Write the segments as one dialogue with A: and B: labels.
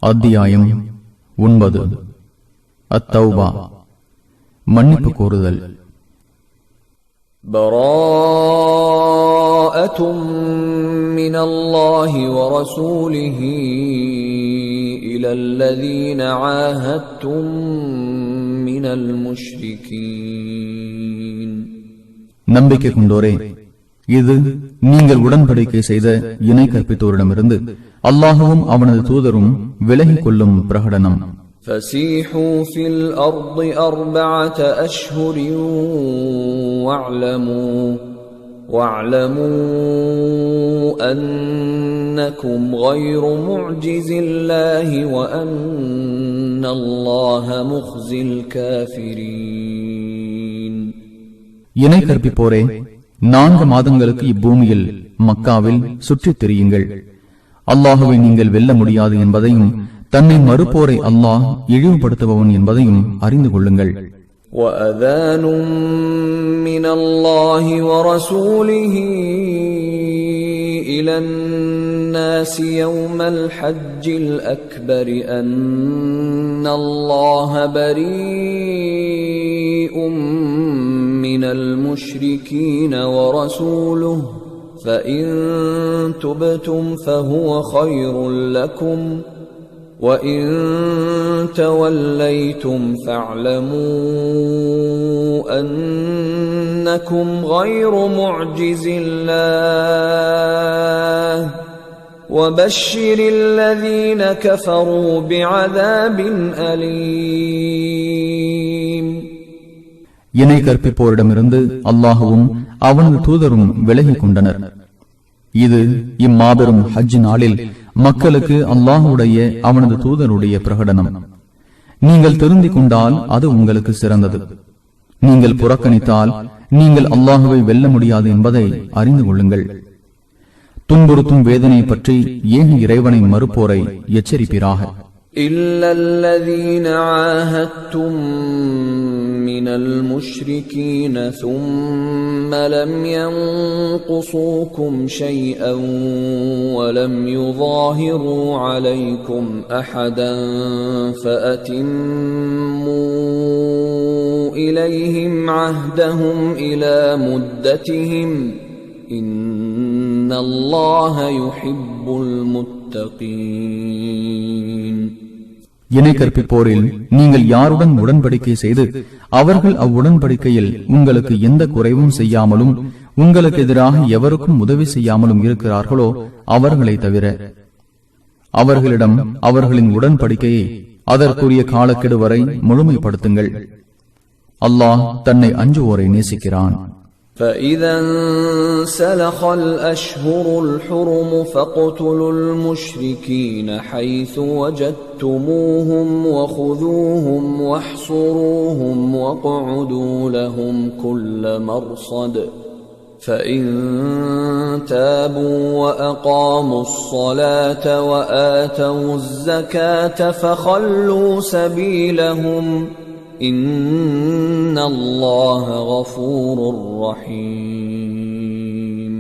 A: அத்தியாயம் 9. அத்தௌபா, மன்னிப்பு கோருதல்.
B: பராஅத்தும் மினல்லாஹி வ ரசூலிஹி இலல்லதீன ஆஹத்தும் மினல் முஷ்ரிகீன்.
A: நம்பிக்கை கொண்டோரே, இது நீங்கள் உடன்படிக்கை செய்த இணை கற்பித்தோரிடமிருந்து அல்லாஹுவும் அவனது தூதரும் விலகிக் கொள்ளும் பிரகடனம்.
B: فَسِيحُوا فِي الْأَرْضِ أَرْبَعَةَ أَشْهُرٍ وَاعْلَمُوا أَنَّكُمْ غَيْرُ مُعْجِزِ اللَّهِ وَأَنَّ اللَّهَ مُخْزِي الْكَافِرِينَ.
A: இணை கற்பிப்போரே, 4 மாதங்களுக்கு இப்பூமியில் மக்காவில் சுற்றித் திரியுங்கள். அல்லாஹுவை நீங்கள் வெல்ல முடியாது என்பதையும் தன்னை மறுப்போரை அல்லாஹ் இழிவுபடுத்துபவன் என்பதையும் அறிந்து கொள்ளுங்கள்.
B: وَأَذَانٌ مِّنَ اللَّهِ وَرَسُولِهِ إِلَى النَّاسِ يَوْمَ الْحَجِّ الْأَكْبَرِ أَنَّ اللَّهَ بَرِيءٌ مِّنَ الْمُشْرِكِينَ وَرَسُولُهُ فَإِن تُبْتُمْ فَهُوَ خَيْرٌ لَّكُمْ وَإِن تَوَلَّيْتُمْ فَاعْلَمُوا أَنَّكُمْ غَيْرُ مُعْجِزِ اللَّهِ وَبَشِّرِ الَّذِينَ كَفَرُوا بِعَذَابٍ أَلِيمٍ.
A: இணை கற்பிப்போரிடமிருந்து அல்லாஹுவும் அவனது தூதரும் விலகிக் கொண்டனர். இது இம்மாபெரும் ஹஜ் நாளில் மக்களுக்கு அல்லாஹுடைய அவனது தூதருடைய பிரகடனம். நீங்கள் திருந்திக் கொண்டால் அது உங்களுக்கு சிறந்தது. நீங்கள் புறக்கணித்தால் நீங்கள் அல்லாஹுவை வெல்ல முடியாது என்பதை அறிந்து கொள்ளுங்கள். துன்புறுத்தும் வேதனை பற்றி ஏன் இறைவனை மறுப்போரை எச்சரிப்பீராக.
B: إِلَّا الَّذِينَ عَاهَدتُّم مِّنَ الْمُشْرِكِينَ ثُمَّ لَمْ يَنقُصُوكُمْ شَيْئًا وَلَمْ يُظَاهِرُوا عَلَيْكُمْ أَحَدًا فَأَتِمُّوا إِلَيْهِمْ عَهْدَهُمْ إِلَى مُدَّتِهِمْ إِنَّ اللَّهَ يُحِبُّ الْمُتَّقِينَ.
A: இணை கற்பிப்போரில் நீங்கள் யாருடன் உடன்படிக்கை செய்து அவர்கள் அவ்வுடன்படிக்கையில் உங்களுக்கு எந்த குறைவும் செய்யாமலும் உங்களுக்கு எதிராக எவருக்கும் உதவி செய்யாமலும் இருக்கிறார்களோ அவர்களை தவிர அவர்களிடம் அவர்களின் உடன்படிக்கையை அதற்குரிய காலக்கெடு வரை முழுமைப்படுத்துங்கள். அல்லாஹ் தன்னை அஞ்சுவோரை நேசிக்கிறான்.
B: فَإِذَا انْسَلَخَ الْأَشْهُرُ الْحُرُمُ فَاقْتُلُوا الْمُشْرِكِينَ حَيْثُ وَجَدتُّمُوهُمْ وَخُذُوهُمْ وَاحْصُرُوهُمْ وَاقْعُدُوا لَهُمْ كُلَّ مَرْصَدٍ فَإِن تَابُوا وَأَقَامُوا الصَّلَاةَ وَآتَوُا الزَّكَاةَ فَخَلُّوا سَبِيلَهُمْ إِنَّ اللَّهَ غَفُورٌ رَّحِيمٌ.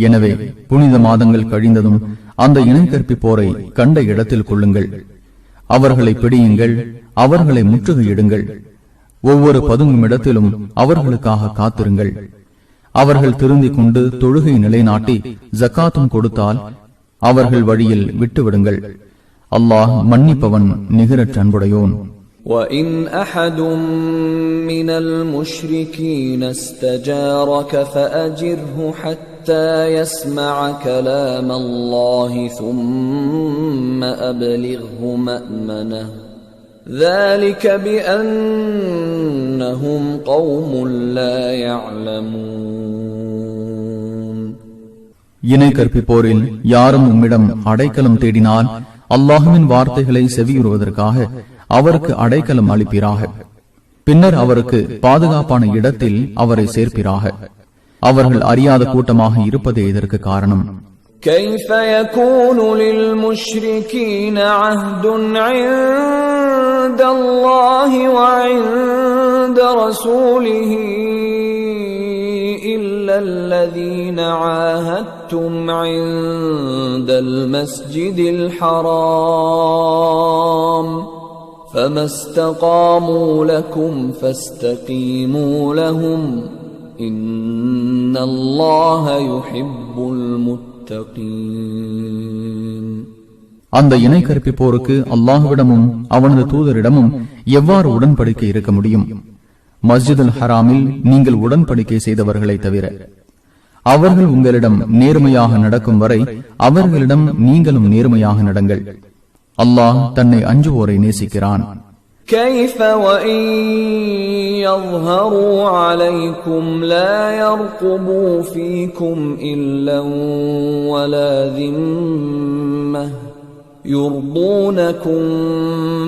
A: எனவே புனித மாதங்கள் கழிந்ததும் அந்த இணை கற்பிப்போரை கண்ட இடத்தில் கொள்ளுங்கள். அவர்களை பிடியுங்கள், அவர்களை முற்றுகையிடுங்கள். ஒவ்வொரு பதுங்கும் இடத்திலும் அவர்களுக்காக காத்திருங்கள். அவர்கள் திருந்திக் கொண்டு தொழுகை நிலைநாட்டி ஜக்காத்தும் கொடுத்தால் அவர்கள் வழியில் விட்டுவிடுங்கள். அல்லாஹ் மன்னிப்பவன், நிகரற்ற அன்புடையோன்.
B: وَإِنْ أَحَدٌ مِّنَ الْمُشْرِكِينَ اسْتَجَارَكَ فَأَجِرْهُ حَتَّى يَسْمَعَ كَلَامَ اللَّهِ ثُمَّ أَبْلِغْهُ مَأْمَنَهُ ذَلِكَ بِأَنَّهُمْ قَوْمٌ لَّا يَعْلَمُونَ.
A: இணை கற்பிப்போரில் யாரும் உம்மிடம் அடைக்கலம் தேடினால் அல்லாஹுவின் வார்த்தைகளை செவியுறுவதற்காக அவருக்கு அடைக்கலம் அளிப்பீராக. பின்னர் அவருக்கு பாதுகாப்பான இடத்தில் அவரை சேர்ப்பீராக. அவர்கள் அறியாத கூட்டமாக இருப்பதே இதற்கு காரணம்.
B: كيف يكون للمشركين عهد عند الله وعند رسوله إلا الذين عاهدتم عاهدتم عند المسجد الحرام فما استقاموا لكم فاستقيموا لهم إن الله يحب المتقين.
A: அந்த இணை கற்பிப்போருக்கு அல்லாஹ்விடமும் அவனது தூதரிடமும் எவ்வாறு உடன்படிக்கை இருக்க முடியும்? மஸ்ஜிதுல் ஹராமில் நீங்கள் உடன்படிக்கை செய்தவர்களை தவிர. அவர்கள் உங்களிடம் நேர்மையாக நடக்கும் வரை அவர்களிடம் நீங்களும் நேர்மையாக நடங்கள். அல்லாஹ் தன்னை அஞ்சுவோரை நேசிக்கிறான்.
B: كيف وإن يظهروا عليكم لا يرقبوا فيكم إلا ولا ذمة يرضونكم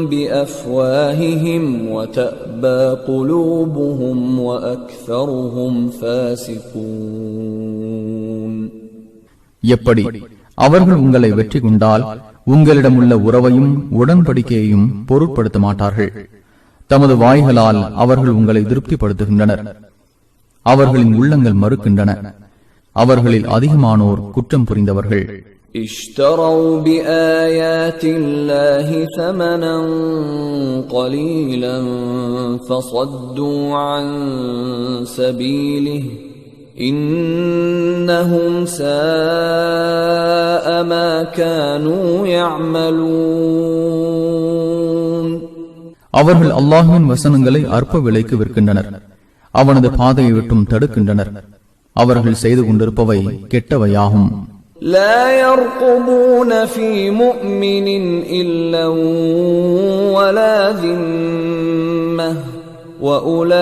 B: بأفواههم وتأبى قلوبهم وأكثرهم فاسقون.
A: எப்படி அவர்கள் உங்களை வெற்றி கொண்டால் உங்களிடம் உள்ள உறவையும் உடன்படிக்கையையும் பொருட்படுத்த மாட்டார்கள். தமது வாய்களால் அவர்கள் உங்களை திருப்திப்படுத்துகின்றனர். அவர்களின் உள்ளங்கள் மறுக்கின்றன. அவர்களில் அதிகமானோர் குற்றம் புரிந்தவர்கள்.
B: اشتروا بآيات الله ثمنا قليلا فصدوا عن سبيله إنهم ساء ما كانوا يعملون.
A: அவர்கள் அல்லாஹ்வின் வசனங்களை அற்ப விலைக்கு விற்கின்றனர். அவனது பாதையை விட்டும் தடுக்கின்றனர். அவர்கள் செய்து கொண்டிருப்பவை கெட்டவையாகும்.
B: لا يرقبون في مؤمن إلا ولا ذمة وأولئك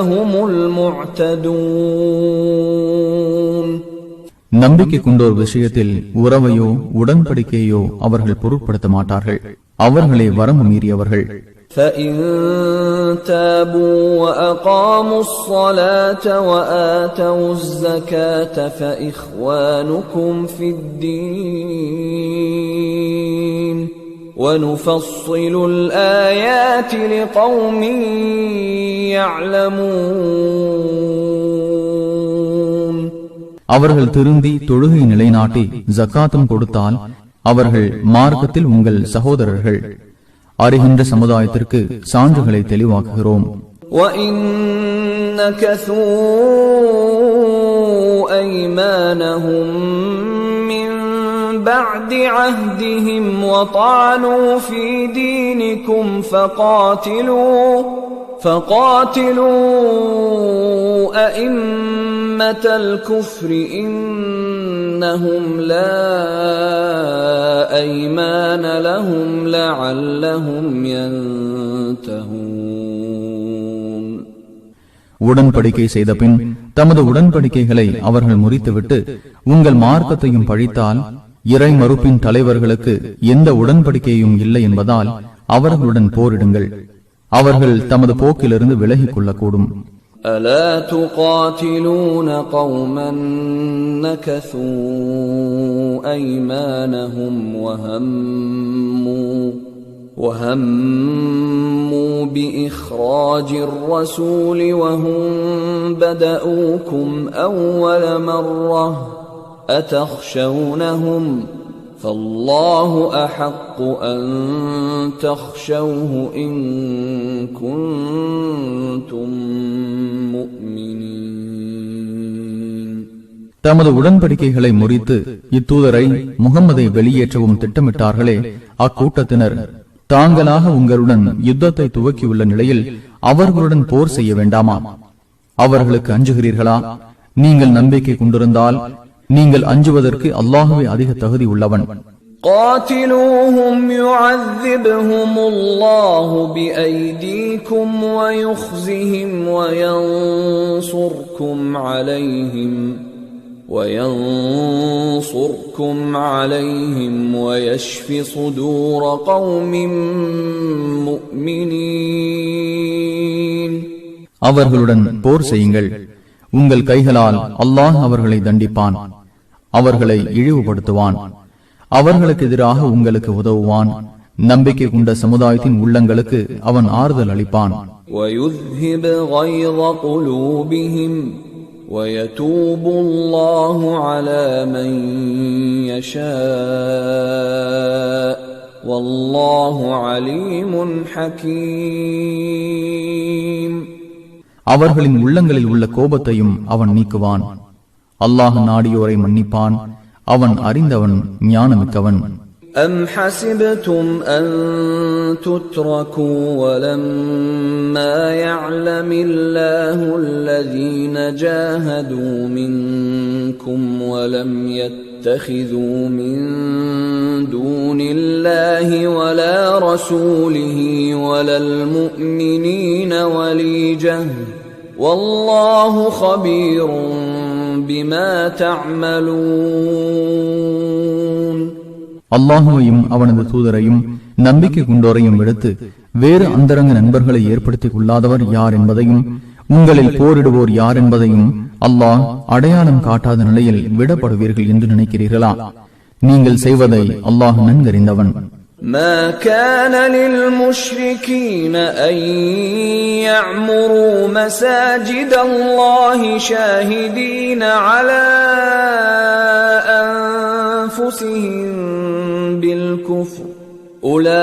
B: هم المعتدون.
A: நம்பிக்கை கொண்டோர் விஷயத்தில் உறவையோ உடன்படிக்கையோ அவர்கள் பொருட்படுத்த மாட்டார்கள். அவர்களே வரம்பு மீறியவர்கள்.
B: فإن تابوا وأقاموا الصلاة وآتوا الزكاة فإخوانكم في الدين ونفصل الآيات لقوم يعلمون.
A: அவர்கள் திருந்தி தொழுகை நிலைநாட்டி ஜக்காத்தும் கொடுத்தால் அவர்கள் மார்க்கத்தில் உங்கள் சகோதரர்கள். அறிகின்ற சமுதாயத்திற்கு சான்றுகளை தெளிவாக்குகிறோம்.
B: وَإِنَّ نَكَثُوا أَيْمَانَهُمْ مِنْ بَعْدِ عَهْدِهِمْ وَطَعَنُوا فِي دِينِكُمْ فَقَاتِلُوا أَئِمَّةَ الْكُفْرِ إِنَّهُمْ لَا أَيْمَانَ لَهُمْ لَعَلَّهُمْ يَنْتَهُونَ.
A: உடன்படிக்கை செய்த பின் தமது உடன்படிக்கைகளை அவர்கள் முறித்துவிட்டு உங்கள் மார்க்கத்தையும் பழித்தால் இறை மறுப்பின் தலைவர்களுக்கு எந்த உடன்படிக்கையும் இல்லை என்பதால் அவர்களுடன் போரிடுங்கள். அவர்கள் தமது போக்கிலிருந்து விலகிக் கொள்ளக்கூடும்.
B: ألا تقاتلون قوما نكثوا أيمانهم وهموا بإخراج الرسول وهم بدأوكم أول مرة أتخشونهم فالله أحق أن تخشوه إن كنتم مؤمنين.
A: தமது உடன்படிக்கைகளை முறித்து இத்தூதரை முகம்மதை வெளியேற்றவும் திட்டமிட்டார்களே, அக்கூட்டத்தினர் தாங்களாக உங்களுடன் யுத்தத்தை துவக்கியுள்ள நிலையில் அவர்களுடன் போர் செய்ய வேண்டாமா? அவர்களுக்கு அஞ்சுகிறீர்களா? நீங்கள் நம்பிக்கை கொண்டிருந்தால் நீங்கள் அஞ்சுவதற்கு அல்லாஹ்வே அதிக தகுதி உள்ளவன்.
B: قاتلوهم يعذبهم الله بأيديكم ويخزهم وينصركم عليهم ويشف صدور قوم مؤمنين.
A: அவர்களுடன் போர் செய்யுங்கள். உங்கள் கைகளால் அல்லாஹ் அவர்களை தண்டிப்பான். அவர்களை இழிவுபடுத்துவான். அவர்களுக்கு எதிராக உங்களுக்கு உதவுவான். நம்பிக்கை கொண்ட சமுதாயத்தின் உள்ளங்களுக்கு அவன் ஆறுதல் அளிப்பான்.
B: وَيُذْهِبْ غَيْظَ قُلُوبِهِمْ وَيَتُوبُ اللَّهُ عَلَى مَن يَشَاءُ وَاللَّهُ عَلِيمٌ حَكِيمٌ.
A: அவர்களின் உள்ளங்களில் உள்ள கோபத்தையும் அவன் நீக்குவான். அல்லாஹ் நாடியோரை மன்னிப்பான். அவன் அறிந்தவன், ஞானமிக்கவன்.
B: أَمْ حَسِبْتُمْ أَن تُتْرَكُوا وَلَمَّا يَعْلَمِ اللَّهُ الَّذِينَ جَاهَدُوا مِنكُمْ وَلَمْ يَتَّخِذُوا مِن دُونِ اللَّهِ وَلَا رَسُولِهِ وَلَا الْمُؤْمِنِينَ وَلِيجَةً وَاللَّهُ خَبِيرٌ بِمَا تَعْمَلُونَ.
A: அல்லாஹுவையும் அவனது தூதரையும் நம்பிக்கை கொண்டோரையும் விடுத்து வேறு அந்தரங்க நண்பர்களை ஏற்படுத்திக் கொள்ளாதவர் யார் என்பதையும் உங்களில் போரிடுவோர் யார் என்பதையும் அல்லாஹ் அடையாளம் காட்டாத நிலையில் விடப்படுவீர்கள் என்று நினைக்கிறீர்களா? நீங்கள் செய்வதை அல்லாஹ் நன்கறிந்தவன்.
B: ما كان للمشركين أن يعمروا مساجد الله شاهدين على أنفسهم بالكفر أولئك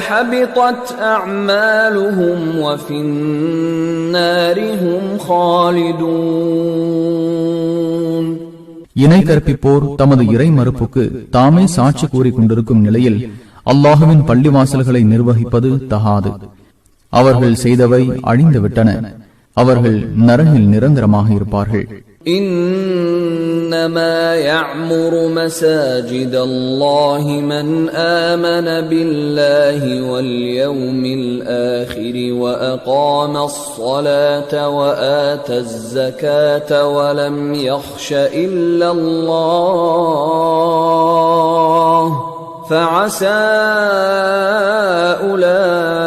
B: حبطت أعمالهم وفي النار هم خالدون.
A: இணை கற்பிப்போர் தமது இறை மறுப்புக்கு தாமே சாட்சி கூறிக் கொண்டிருக்கும் நிலையில் அல்லாஹுவின் பள்ளிவாசல்களை நிர்வகிப்பது தகாது. அவர்கள் செய்தவை அழிந்துவிட்டன. அவர்கள் நரகில் நிரந்தரமாக இருப்பார்கள்.
B: إنما يعمر مساجد الله من آمن بالله واليوم الآخر وأقام الصلاة وآتى الزكاة ولم يخش إلا الله فعسى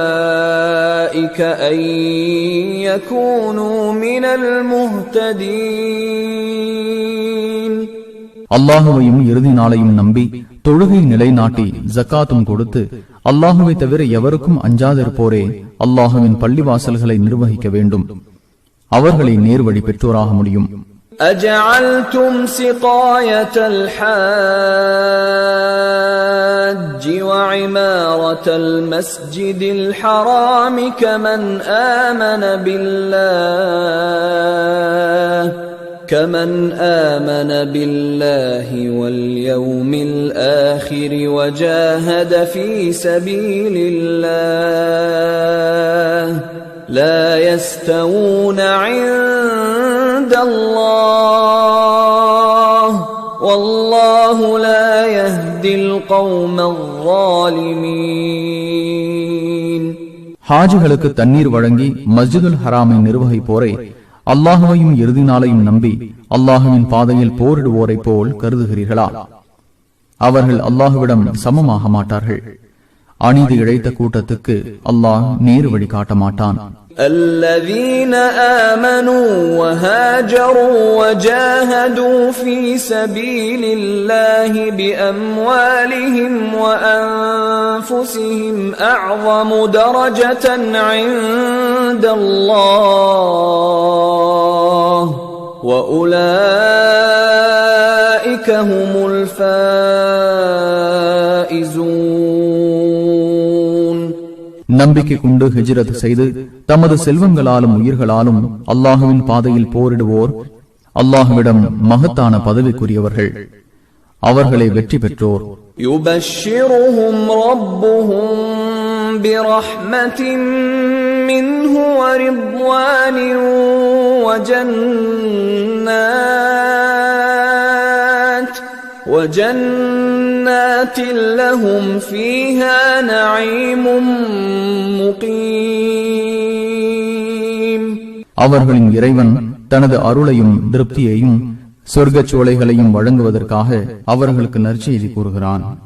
B: أولئك أن يكونوا من المهتدين.
A: அல்லாஹுவையும் இறுதி நாளையும் நம்பி தொழுகை நிலைநாட்டி ஜக்காத்தும் கொடுத்து அல்லாஹுவை தவிர எவருக்கும் அஞ்சாதிருப்போரே அல்லாஹுவின் பள்ளிவாசல்களை நிர்வகிக்க வேண்டும். அவர்களை நேர்வழி பெற்றோராக முடியும்.
B: أجعلتم سقاية الحاج وعمارة المسجد الحرام كمن آمن بالله واليوم الآخر وجاهد في سبيل الله لا يستوون عند الله والله لا يهدي القوم الظالمين.
A: ஹாஜிகளுக்கு தண்ணீர் வழங்கி மஸ்ஜிதுல் ஹராமை நிர்வகிப்போரை அல்லாஹுவையும் இறுதி நாளையும் நம்பி அல்லாஹுவின் பாதையில் போரிடுவோரை போல் கருதுகிறீர்களா? அவர்கள் அல்லாஹுவிடம் சமமாக மாட்டார்கள். அநீதி இழைத்த கூட்டத்துக்கு அல்லாஹ் நேர் வழி காட்ட மாட்டான்.
B: الذين آمنوا وهاجروا وجاهدوا في سبيل الله بأموالهم وأنفسهم أعظم درجة عند الله وأولئك هم الفائزون.
A: நம்பிக்கை கொண்டு ஹிஜ்ரத் செய்து தமது செல்வங்களாலும் உயிர்களாலும் அல்லாஹுவின் பாதையில் போரிடுவோர் அல்லாஹுவிடம் மகத்தான பதவிக்குரியவர்கள். அவர்களை வெற்றி பெற்றோர்.
B: يبشرهم ربهم برحمة منه ورضوان وجنات لهم فيها نعيم مقيم.
A: அவர்களின் இறைவன் தனது அருளையும் திருப்தியையும் சொர்க்கச் சோலைகளையும் வழங்குவதற்காக அவர்களுக்கு நற்செய்தி கூறுகிறான்.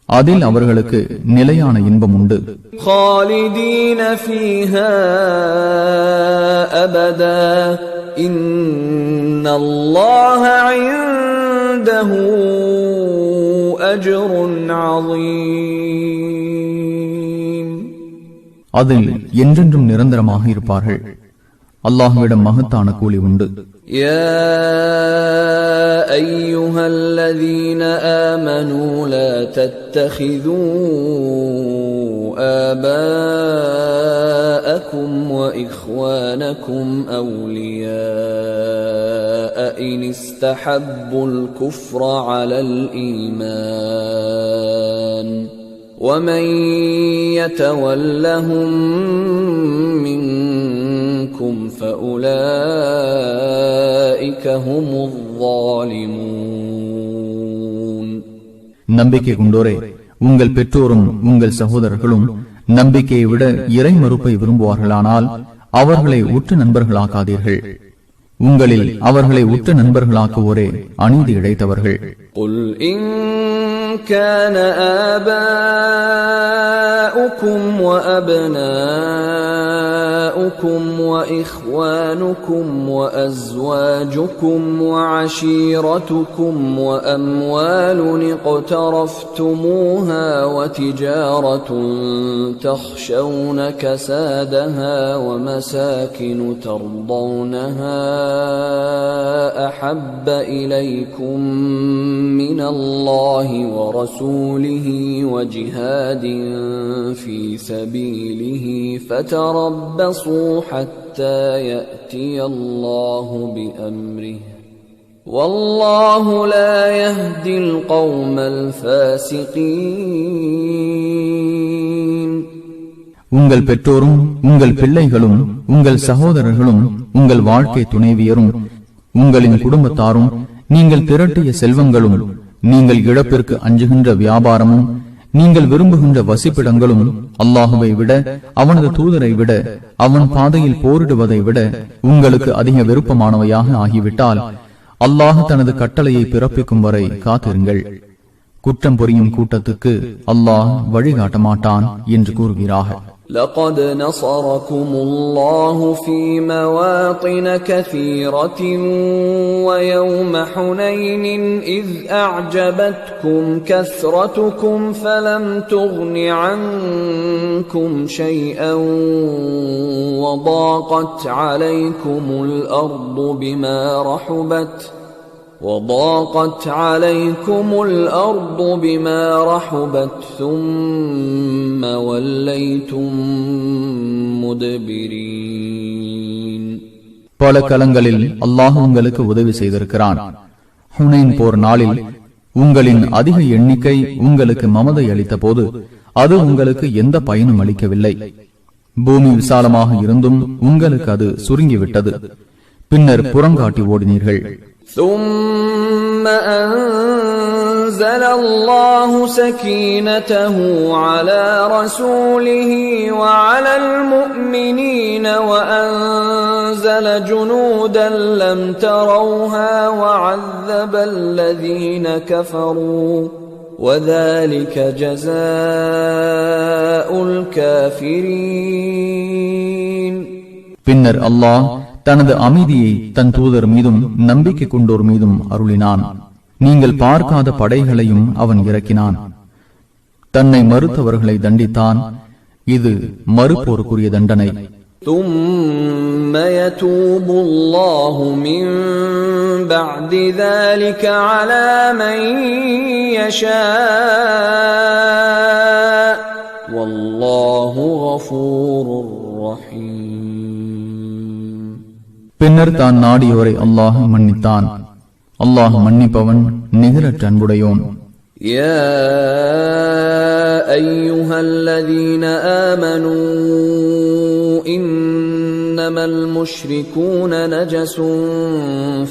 A: அதில் அவர்களுக்கு நிலையான இன்பம் உண்டு.
B: خالدين فيها أبدا إن الله عنده أجر عظيم.
A: அதில் என்றென்றும் நிரந்தரமாக இருப்பார்கள். அல்லாஹ்விடம் மகத்தான கூலி உண்டு.
B: يا أيها الذين آمنوا لا تتخذوا آباءكم وإخوانكم أولياء إن استحبوا الكفر على الإيمان ومن يتولهم منكم فأولئك هم الظالمون.
A: நம்பிக்கை கொண்டோரே, உங்கள் பெற்றோரும் உங்கள் சகோதரர்களும் நம்பிக்கையை விட இறை மறுப்பை விரும்புவார்களானால் அவர்களை உற்ற நண்பர்களாக்காதீர்கள். உங்களில் அவர்களை உற்ற நண்பர்களாக்குவோரே அநீதி இழைத்தவர்கள்.
B: قل إن كان آباؤكم وأبناؤكم وإخوانكم وأزواجكم وعشيرتكم وأموال اقترفتموها وتجارة تخشون كسادها ومساكن ترضونها أحب إليكم من الله ورسوله وجهاد في سبيله فتربصوا حتى يأتي الله بأمره والله لا يهدي القوم الفاسقين.
A: உங்கள் பெற்றோரும் உங்கள் பிள்ளைகளும் உங்கள் சகோதரர்களும் உங்கள் வாழ்க்கை துணைவியரும் உங்களின் குடும்பத்தாரும் நீங்கள் திரட்டிய செல்வங்களும் நீங்கள் இழப்பிற்கு அஞ்சுகின்ற வியாபாரமும் நீங்கள் விரும்புகின்ற வசிப்பிடங்களும் அல்லாஹுவை விட அவனது தூதரை விட அவன் பாதையில் போரிடுவதை விட உங்களுக்கு அதிக விருப்பமானவையாக ஆகிவிட்டால் அல்லாஹ் தனது கட்டளையை பிறப்பிக்கும் வரை காத்திருங்கள். குற்றம் புரியும் கூட்டத்துக்கு அல்லாஹ் வழிகாட்ட மாட்டான் என்று கூறுகிறார்கள்.
B: لقد نصركم الله في مواطن كثيرة ويوم حنين إذ أعجبتكم كثرتكم فلم تغن عنكم شيئا وضاقت عليكم الأرض بما رحبت ثم وليتم مدبرين.
A: பல களங்களில் அல்லாஹ் உங்களுக்கு உதவி செய்திருக்கிறான். ஹுனைன் போர் நாளில் உங்களின் அதிக எண்ணிக்கை உங்களுக்கு மமதை அளித்த போது அது உங்களுக்கு எந்த பயனும் அளிக்கவில்லை. பூமி விசாலமாக இருந்தும் உங்களுக்கு அது சுருங்கிவிட்டது. பின்னர் புறங்காட்டி ஓடினீர்கள்.
B: ثم أنزل الله سكينته على رسوله وعلى المؤمنين وأنزل جنودا لم تروها وعذب الذين كفروا وذلك جزاء الكافرين.
A: பின்னர் அல்லாஹ் தனது அமைதியை தன் தூதர் மீதும் நம்பிக்கை கொண்டோர் மீதும் அருளினான். நீங்கள் பார்க்காத படைகளையும் அவன் இறக்கினான். தன்னை மறுத்தவர்களை தண்டித்தான். இது மறுப்போருக்குரிய தண்டனை.
B: ثم يتوب الله من بعد ذلك على من يشاء والله غفور رحيم.
A: பின்னர் தான் நாடியோரை அல்லாஹ் மன்னித்தான். அல்லாஹ் மன்னிப்பவன் நிகரற்ற அன்புடையோன்.
B: يا أيها الذين آمنوا إنما المشركون نجس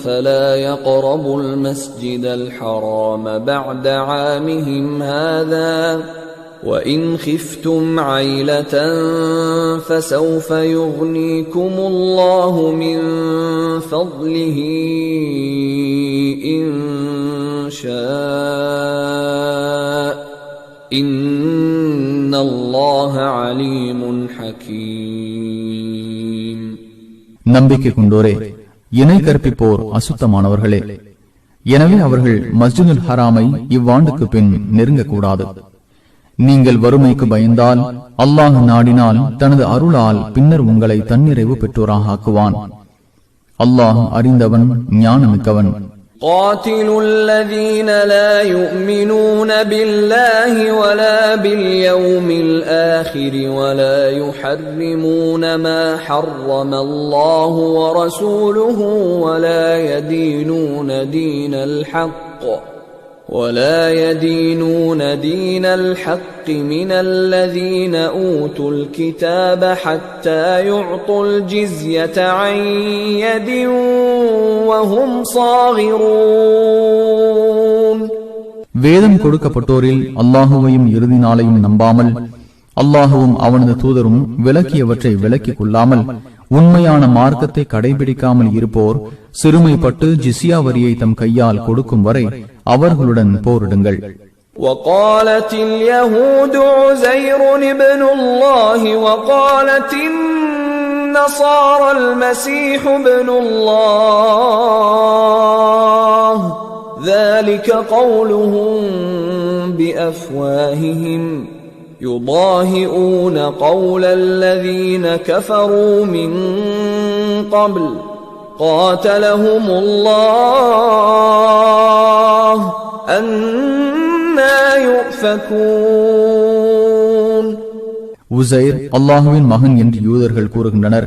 B: فلا يقربوا المسجد الحرام بعد عامهم هذا وإن خفتم عيلة فسوف يغنيكم الله من فضله إن شاء إن الله عليم حكيم.
A: நம்பிக்கை கொண்டோரே, இணை கற்பிப்போர் அசுத்தமானவர்களே. எனவே அவர்கள் மஸ்ஜிதுல் ஹராமை இவ்வாண்டுக்கு பின் நெருங்கக்கூடாது. நீங்கள் வறுமைக்கு பயந்தால் அல்லாஹ் நாடினால் தனது அருளால் பின்னர் உங்களை தன்னிறைவு பெற்றோராக ஆக்குவான். அல்லாஹ் அறிந்தவன், ஞானமிக்கவன்.
B: قاتلوا الذين لا يؤمنون بالله ولا باليوم الآخر ولا يحرمون ما حرم الله ورسوله ولا يدينون دين الحق من الذين أوتوا الكتاب حتى يعطوا الجزية عن يد وهم صاغرون.
A: வேதம் கொடுக்கப்பட்டோரில் அல்லாஹுவையும் இறுதி நாளையும் நம்பாமல், அல்லாஹுவும் அவனது தூதரும் விலக்கியவற்றை விலக்கிக் கொள்ளாமல், உண்மையான மார்க்கத்தை கடைபிடிக்காமல் இருப்போர் சிறுமைப்பட்டு ஜிஸ்யா வரியை தம் கையால் கொடுக்கும் வரை அவர்களுடன் போரிடுங்கள்.
B: وقالت اليهود عزير ابن الله وقالت النصارى المسيح ابن الله ذلك قولهم بأفواههم يضاهئون قول الذين كفروا من قبل قاتلهم الله أنى يؤفكون.
A: உசைர் அல்லாஹுவின் மகன் என்று யூதர்கள் கூறுகின்றனர்.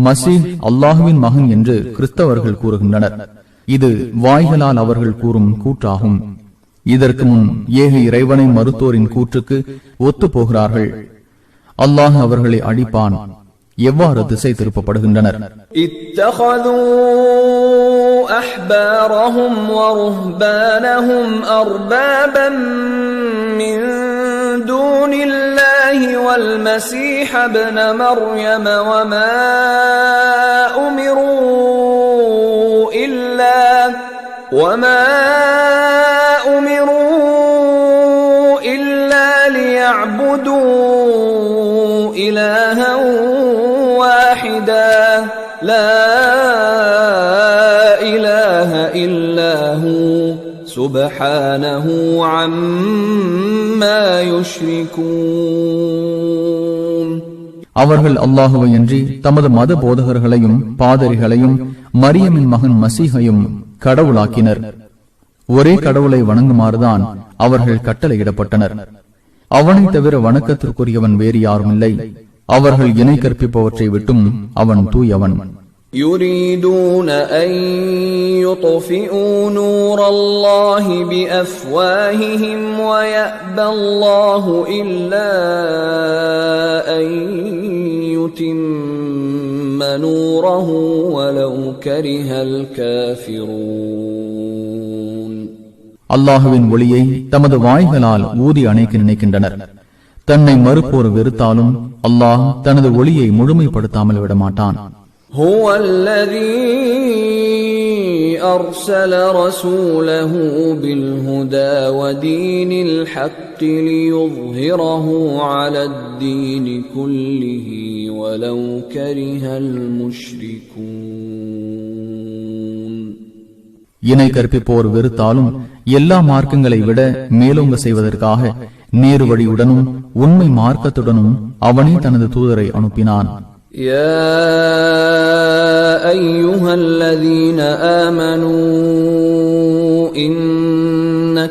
A: மசீஹ் அல்லாஹுவின் மகன் என்று கிறிஸ்தவர்கள் கூறுகின்றனர். இது வாய்களால் அவர்கள் கூறும் கூற்றாகும். இதற்கு முன் ஏக இறைவனை மறுத்தோரின் கூற்றுக்கு ஒத்து போகிறார்கள். அல்லாஹ் அவர்களை அழிப்பான். எவ்வாறு திசை திருப்பப்படுகின்றனர்?
B: أحبارهم ورهبانهم أربابا من دون الله والمسيح ابن مريم وما أمروا إلا ليعبدوا إلها واحدا لا إله إلا هو سبحانه عما يشركون.
A: அவர்கள் அல்லாஹுவை அன்றி தமது மத போதகர்களையும் பாதிரிகளையும் மரியமின் மகன் மசீகையும் கடவுளாக்கினர். ஒரே கடவுளை வணங்குமாறுதான் அவர்கள் கட்டளையிடப்பட்டனர். அவனை தவிர வணக்கத்திற்குரியவன் வேறு யாரும் இல்லை. அவர்கள் இணை கற்பிப்பவற்றை விட்டும் அவன் தூயவன்.
B: يريدون أن يطفئوا نور الله بأفواههم ويأبى الله إلا أن يتم نوره ولو كره الكافرون.
A: அல்லாஹுவின் ஒளியை தமது வாய்களால் ஊதி அணைக்க நினைக்கின்றனர். தன்னை மறுப்போர் வெறுத்தாலும் அல்லாஹ் தனது ஒளியை முழுமைப்படுத்தாமல் விடமாட்டான்.
B: هو الذي أرسل رسوله بالهدى ودين الحق ليظهره على الدين كله ولو كره المشركون.
A: இணை கற்பிப்போர் வெறுத்தாலும் எல்லா மார்க்கங்களை விட மேலோங்க செய்வதற்காக நேரு வழியுடனும் உண்மை மார்க்கத்துடனும் அவனே தனது தூதரை அனுப்பினான்.
B: يا أيها الذين آمنوا إن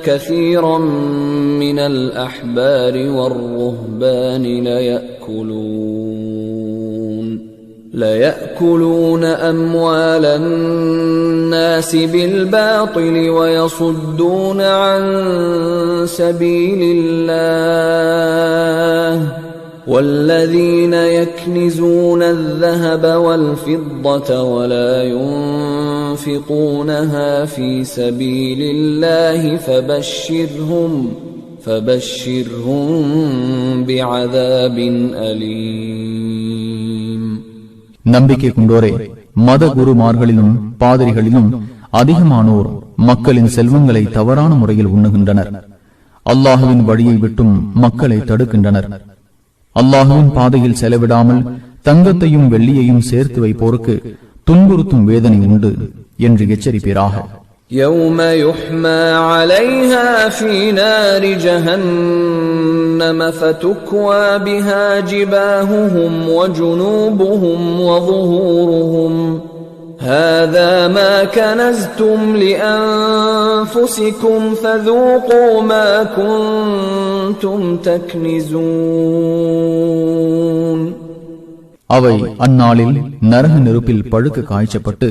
B: كثيرا من الأحبار والرهبان ليأكلون أموال الناس بالباطل ويصدون عن سبيل الله والذين يكنزون الذهب والفضة ولا ينفقونها في سبيل الله فبشرهم بعذاب أليم.
A: நம்பிக்கை கொண்டோரே, மத குருமார்களிலும் பாதிரிகளிலும் அதிகமானோர் மக்களின் செல்வங்களை தவறான முறையில் உண்ணுகின்றனர். அல்லாஹுவின் வழியை விட்டும் மக்களை தடுக்கின்றனர். அல்லாஹுவின் பாதையில் செலவிடாமல் தங்கத்தையும் வெள்ளியையும் சேர்த்து வைப்போருக்கு துன்புறுத்தும் வேதனை உண்டு என்று எச்சரிப்பீராக.
B: يوم يحمى عليها في نار جهنم فتكوى بها جباههم وجنوبهم وظهورهم هذا ما كنزتم لأنفسكم فذوقوا ما كنتم تكنزون.
A: அவை அந்நாளில் நரக நெருப்பில் பழுக்க காய்ச்சப்பட்டு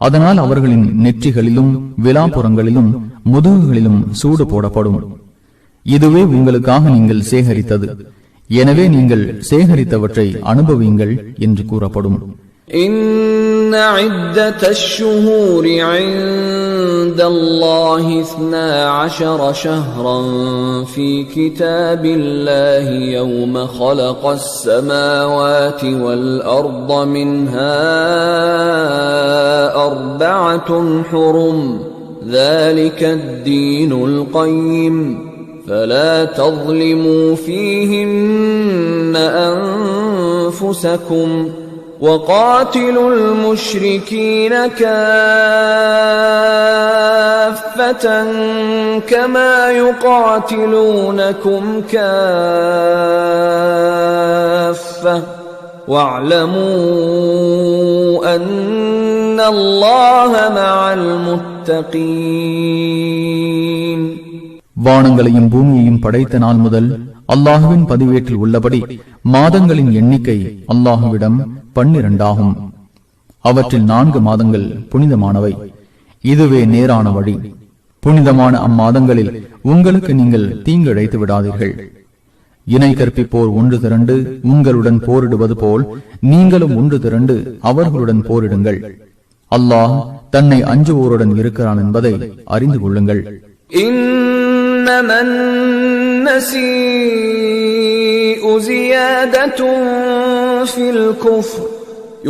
A: அதனால் அவர்களின் நெற்றிகளிலும் விலாப்புறங்களிலும் முதுகுகளிலும் சூடு போடப்படும். இதுவே உங்களுக்காக நீங்கள் சேகரித்தது, எனவே நீங்கள் சேகரித்தவற்றை அனுபவியுங்கள் என்று கூறப்படும்.
B: إن عدة الشهور عند الله 12 شهرا في كتاب الله يوم خلق السماوات والأرض منها 4 حرم ذلك الدين القيم فلا تظلموا فيهن أنفسكم وقاتلوا المشركين كافة كما يقاتلونكم كافة واعلموا أن الله مع المتقين.
A: வானங்களையும் பூமியையும் படைத்த நாள் முதல் அல்லாஹுவின் பதிவேட்டில் உள்ளபடி மாதங்களின் எண்ணிக்கை அல்லாஹுவிடம் 12 ஆகும். அவற்றில் 4 மாதங்கள் புனிதமானவை. இதுவே நேரான வழி. புனிதமான அம்மாதங்களில் உங்களுக்கு நீங்கள் தீங்கிழைத்து விடாதீர்கள். இணை கற்பிப்போர் ஒன்று திரண்டு உங்களுடன் போரிடுவது போல் நீங்களும் ஒன்று திரண்டு அவர்களுடன் போரிடுங்கள். அல்லாஹ் தன்னை அஞ்சுவோருடன் இருக்கிறான் என்பதை அறிந்து கொள்ளுங்கள்.
B: إنما النسيء زيادة في الكفر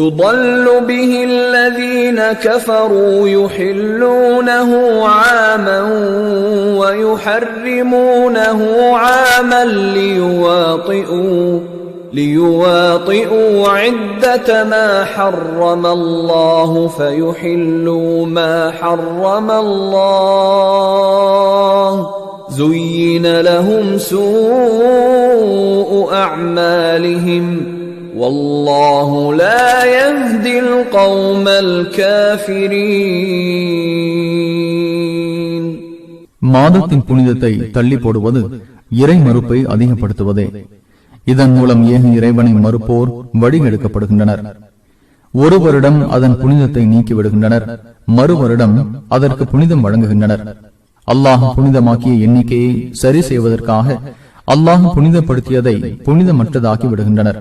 B: يضل به الذين كفروا يحلونه عاما ويحرمونه عاما ليواطئوا عدة ما حرم الله فيحلوا ما حرم الله زين لهم سوء أعمالهم والله لا يهدي القوم الكافرين.
A: மாதத்தின் புனிதத்தை தள்ளி போடுவது இறை மறுப்பை அதிகப்படுத்துவதே. இதன் மூலம் ஏக இறைவனை மறுப்போர் வழிகெடுக்கப்படுகின்றனர். ஒரு வருடம் அதன் புனிதத்தை நீக்கிவிடுகின்றனர், மறு வருடம் அதற்கு புனிதம் வழங்குகின்றனர். அல்லாஹ் புனிதமாக்கிய எண்ணிக்கையை சரி செய்வதற்காக அல்லாஹ் புனிதப்படுத்தியதை புனிதமற்றதாக்கி விடுகின்றனர்.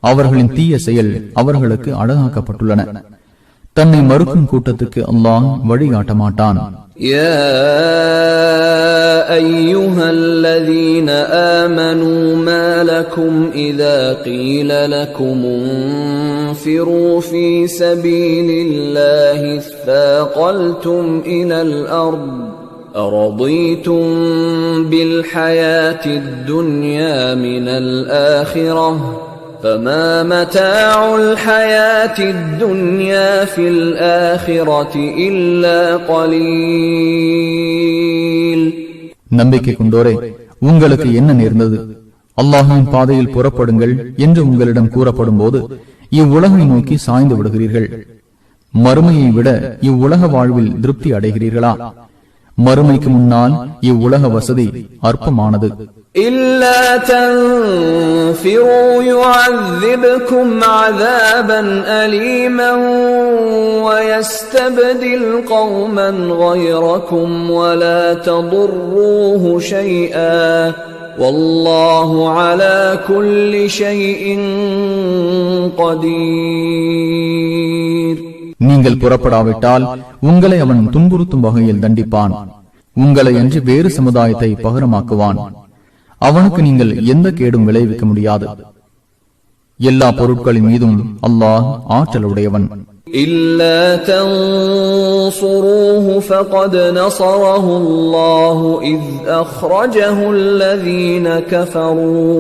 A: அவர்களின் தீய செயல் அவர்களுக்கு அழகாக்கப்பட்டுள்ளன. தன்னை மறுக்கும் கூட்டத்துக்கு அல்லாஹ் வழிகாட்ட மாட்டான்.
B: يا أيها الذين آمنوا ما لكم إذا قيل لكم انفروا في سبيل الله اثاقلتم إلى الأرض أرضيتم بالحياة الدنيا من الآخرة فما متاع الحياة الدنيا في الآخرة إلا قليل.
A: நம்பிக்கை கொண்டோரே, உங்களுக்கு என்ன நேர்ந்தது? அல்லாஹ்வின் பாதையில் புறப்படுங்கள் என்று உங்களிடம் கூறப்படும் போது இவ்வுலகை நோக்கி சாய்ந்து விடுகிறீர்கள். மறுமையை விட இவ்வுலக வாழ்வில் திருப்தி அடைகிறீர்களா? மறுமைக்கு முன்னால் இவ்வுலக வசதி அற்பமானது.
B: إلا تنفروا يعذبكم عذابا أليما ويستبدل قوما غيركم ولا تضروه شيئا والله على كل شيء قدير.
A: நீங்கள் புறப்படாவிட்டால் உங்களை அவன் துன்புறுத்தும் வகையில் தண்டிப்பான். உங்களை அன்றி வேறு சமுதாயத்தை பகரமாக்குவான். அவனுக்கு நீங்கள் எந்த கேடும் விளைவிக்க முடியாது. எல்லா பொருட்களின் மீதும் அல்லாஹ் ஆற்றலுடையவன்.
B: إلا تنصروه فقد نصره الله إذ أخرجه الذين كفروا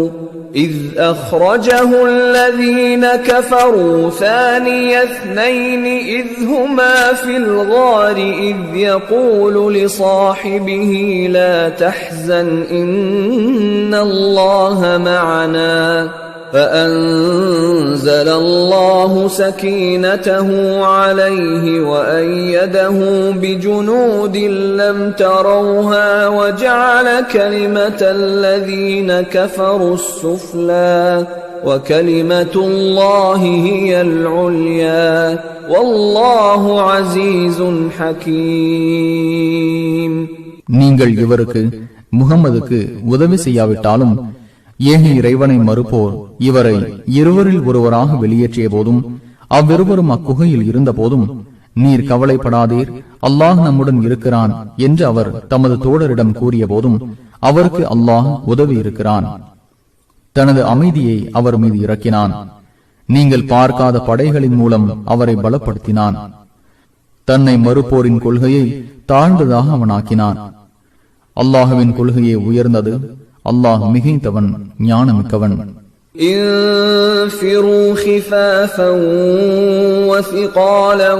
B: إذ أخرجه الذين كفروا ثاني اثنين إذ هما في الغار إذ يقول لصاحبه لا تحزن إن الله معنا فأنزل الله سكينته عليه وأيده بجنود لم تروها وجعل كلمة الذين كفروا السفلى وكلمة الله هي العليا والله عزيز حكيم.
A: நீங்கள் இவருக்கு முகம்மதுக்கு உதவி செய்யாவிட்டாலும் ஏக இறைவனை மறுப்போர் இவரை இருவரில் ஒருவராக வெளியேற்றிய போதும் அவ்விருவரும் அக்குகையில் இருந்த போதும் நீர் கவலைப்படாதீர், அல்லாஹ் நம்முடன் இருக்கிறான் என்று அவர் தமது தோழரிடம் கூறிய போதும் அவருக்கு அல்லாஹ் உதவி இருக்கிறான். தனது அமைதியை அவர் மீது இறக்கினான். நீங்கள் பார்க்காத படைகளின் மூலம் அவரை பலப்படுத்தினான். தன்னை மறுப்போரின் கொள்கையை தாழ்ந்ததாக அவனாக்கினான். அல்லாஹுவின் கொள்கையை உயர்ந்தது. அல்லாஹ் மிகைத்தவன், ஞானமிக்கவன்.
B: انفروا خفافا وثقالا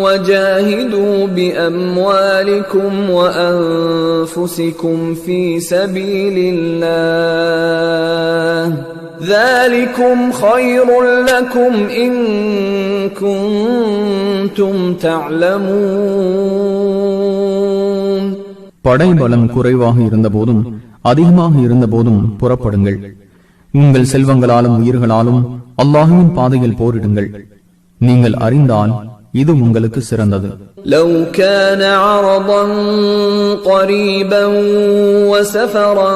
B: وجاهدوا بأموالكم وأنفسكم في سبيل الله ذلكم خير لكم إن كنتم تعلمون.
A: படைபலம் குறைவாக இருந்த போதும் அதிகமாக இருந்த போதும் புறப்படுங்கள். உங்கள் செல்வங்களாலும் உயிர்களாலும் அல்லாஹ்வின் பாதையில் போரிடுங்கள். நீங்கள் அறிந்தால் இது உங்களுக்கு சிறந்தது.
B: لو كان عرضا قريبا وسفرا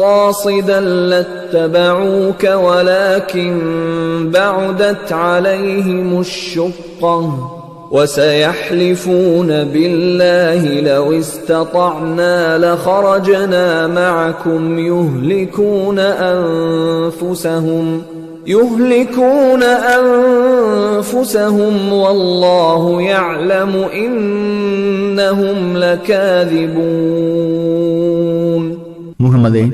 B: قاصدا لاتبعوك ولكن بعدت عليهم الشقة وسيحلفون بالله لو استطعنا لخرجنا معكم يهلكون أنفسهم والله يعلم إنهم لكاذبون.
A: முஹம்மதே,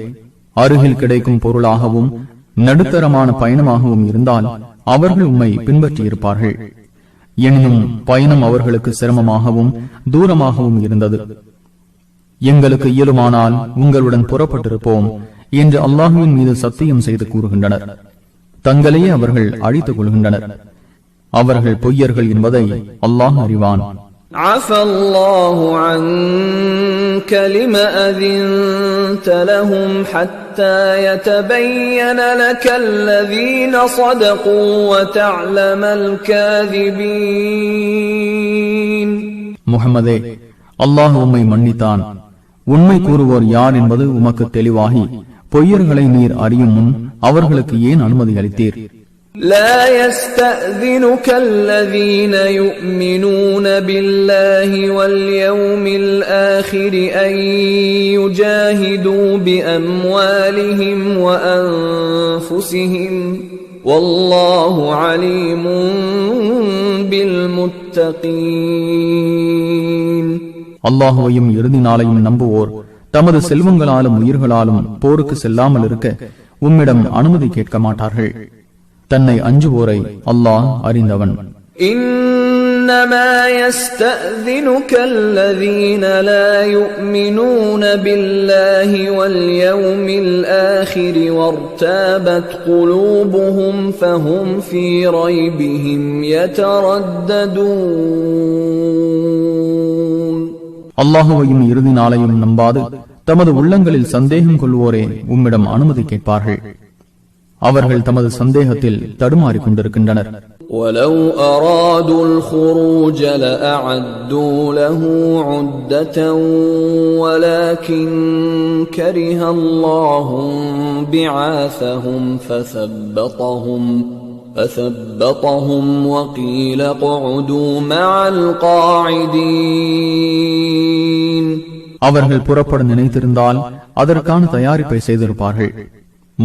A: அருகில் கிடைக்கும் பொருளாகவும் நடுத்தரமான பயணமாகவும் இருந்தால் அவர்கள் உம்மை பின்பற்றியிருப்பார்கள். எனினும் பயணம் அவர்களுக்கு சிரமமாகவும் தூரமாகவும் இருந்தது. எங்களுக்கு இயலுமானால் உங்களுடன் புறப்பட்டிருப்போம் என்று அல்லாஹுவின் மீது சத்தியம் செய்து கூறுகின்றனர். தங்களையே அவர்கள் அழித்துக் கொள்கின்றனர். அவர்கள் பொய்யர்கள் என்பதை அல்லாஹ் அறிவான்.
B: عفى الله عنك لما أذنت لهم حتى يتبين لك الذين صدقوا وتعلم الكاذبين.
A: முஹம்மதே, அல்லாஹ் உம்மை மன்னித்தான். உண்மை கூறுவோர் யார் என்பது உமக்கு தெளிவாகி பொய்யர்களை நீர் அறியும் முன் அவர்களுக்கு ஏன் அனுமதி அளித்தீர்?
B: لا يستأذنك الذين يؤمنون بالله واليوم الآخر أن يجاهدوا بأموالهم وأنفسهم والله عليم بالمتقين.
A: அல்லாஹுவையும் இறுதி நாளையும் நம்புவோர் தமது செல்வங்களாலும் உயிர்களாலும் போருக்கு செல்லாமல் இருக்க உம்மிடம் அனுமதி கேட்க மாட்டார்கள். தன்னை அஞ்சுவோரை அல்லாஹ் அறிந்தவன்.
B: إنما يستأذنك الذين لا يؤمنون بالله واليوم الآخر وارتابت قلوبهم فهم في ريبهم يترددون.
A: அல்லாஹுவையும் இறுதி நாளையும் நம்பாது தமது உள்ளங்களில் சந்தேகம் கொள்வோரே உம்மிடம் அனுமதி கேட்பார்கள். அவர்கள் தமது சந்தேகத்தில் தடுமாறிக் கொண்டிருக்கின்றனர்.
B: وَلَوْ أَرَادُوا الْخُرُوجَ لَأَعَدُّوا لَهُ عُدَّةً وَلَكِنْ كَرِهَ اللَّهُ بِعَاثَهُمْ فَثَبَّطَهُمْ وَقِيلَ اقْعُدُوا مَعَ الْقَاعِدِينَ.
A: அவர்கள் புறப்பட நினைத்திருந்தால் அதற்கான தயாரிப்பை செய்திருப்பார்கள்.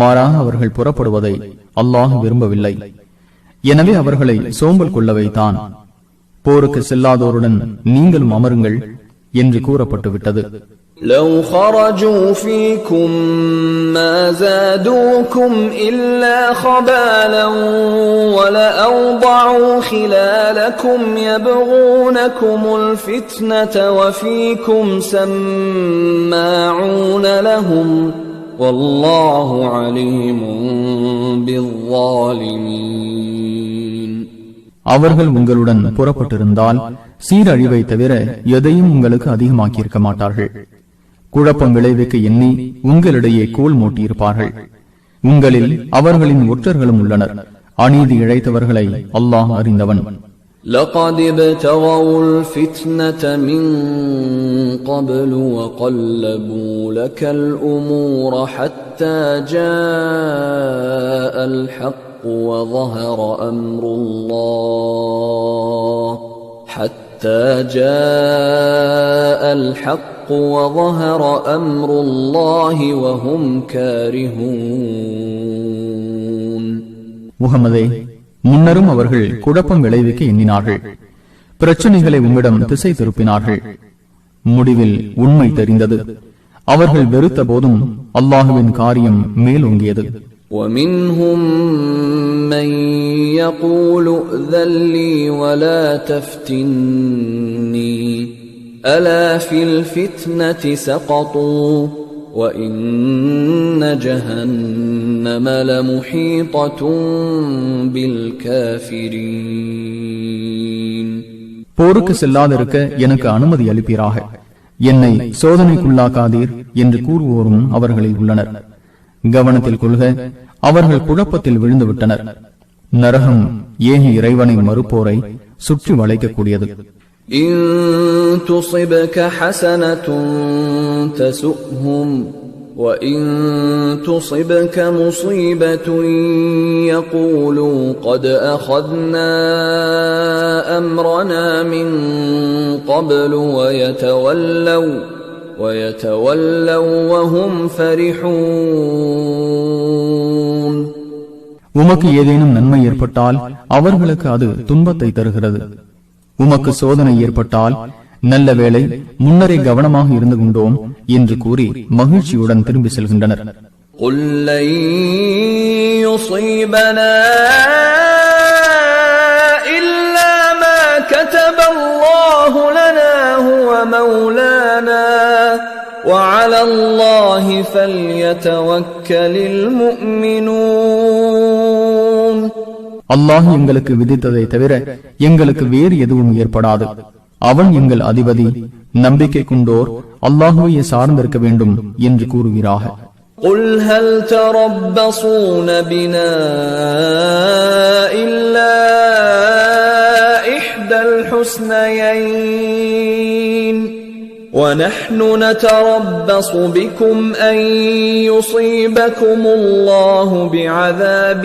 A: மாறாக அவர்கள் புறப்படுவதை அல்லாஹ் விரும்பவில்லை. எனவே அவர்களை சோம்பல் கொள்ள வைத்தான். போருக்கு செல்லாதோருடன் நீங்களும் அமருங்கள் என்று கூறப்பட்டு விட்டது.
B: لو خرجوا فيكم ما زادوكم إلا خبالا ولأوضعوا خلالكم يبغونكم الفتنة وفيكم سماعون لهم والله عليم بالظالمين.
A: அவர்கள் உங்களுடன் புறப்பட்டிருந்தால் சீரழிவை தவிர எதையும் உங்களுக்கு அதிகமாக்கியிருக்க மாட்டார்கள். குழப்பம் விளைவிக்க எண்ணி உங்களிடையே கோல் மூட்டியிருப்பார்கள். உங்களில் அவர்களின் ஒற்றர்களும் உள்ளனர். அநீதி இழைத்தவர்களை அல்லாஹ் அறிந்தவன்.
B: لقد ابتغوا الفتنة من قبل وقلبوا لك الأمور حتى جاء الحق وظهر أمر الله حتى جاء الحق وظهر أمر الله وهم كارهون.
A: முஹம்மதே, முன்னரும் அவர்கள் குழப்பம் விளைவிக்க எண்ணினார்கள். பிரச்சனைகளை உம்மிடம் திசை திருப்பினார்கள். முடிவில் உண்மை தெரிந்தது. அவர்கள் வெறுத்த போதும் அல்லாஹுவின் காரியம் மேலோங்கியது.
B: وَمِنْهُمْ مَنْ يَقُولُ ائْذَنْ لِي وَلَا تَفْتِنِّي أَلَا فِي الْفِتْنَةِ سَقَطُوا وَإِنَّ جَهَنَّمَ لَمُحِيطَةٌ بِالْكَافِرِينَ.
A: போருக்கு செல்லாதிருக்க எனக்கு அனுமதி அளிப்பீராக, என்னை சோதனைக்குள்ளாக்காதீர் என்று கூறுவோரும் அவர்களில் உள்ளனர். கவனத்தில் கொள்க, அவர்கள் குழப்பத்தில் விழுந்து விட்டனர். நரகம் ஏகி இறைவனை மறுப்போரை சுற்றி வளைக்கக்கூடியது.
B: إن تصبك حسنة تسؤهم وإن تصبك مصيبة يقولوا قد أخذنا أمرنا من قبل ويتولوا وهم فرحون.
A: உமக்கு ஏதேனும் நன்மை ஏற்பட்டால் அவர்களுக்கு அது துன்பத்தை தருகிறது. உமக்கு சோதனை ஏற்பட்டால் நல்ல வேளை முன்னரே கவனமாக இருந்து கொண்டோம் என்று கூறி மகிழ்ச்சியுடன் திரும்பி செல்கின்றனர்.
B: قُلْ لَن يُصِيبَنَا إِلَّا مَا كَتَبَ اللَّهُ لَنَا هُوَ مَوْلَانَا وَعَلَى اللَّهِ فَلْيَتَوَكَّلِ الْمُؤْمِنُونَ.
A: அல்லாஹ் எங்களுக்கு விதித்ததை தவிர எங்களுக்கு வேறு எதுவும் ஏற்படாது. அவன் எங்கள் அதிபதி. நம்பிக்கை கொண்டோர் அல்லாஹுவையே சார்ந்திருக்க வேண்டும் என்று கூறுகிறாக.
B: قُلْ هَلْ تَرَبَّصُونَ بِنَا إِلَّا إِحْدَى الْحُسْنَيَيْنِ وَنَحْنُ نَتَرَبَّصُ بِكُمْ أَن يُصِيبَكُمُ اللَّهُ بِعَذَابٍ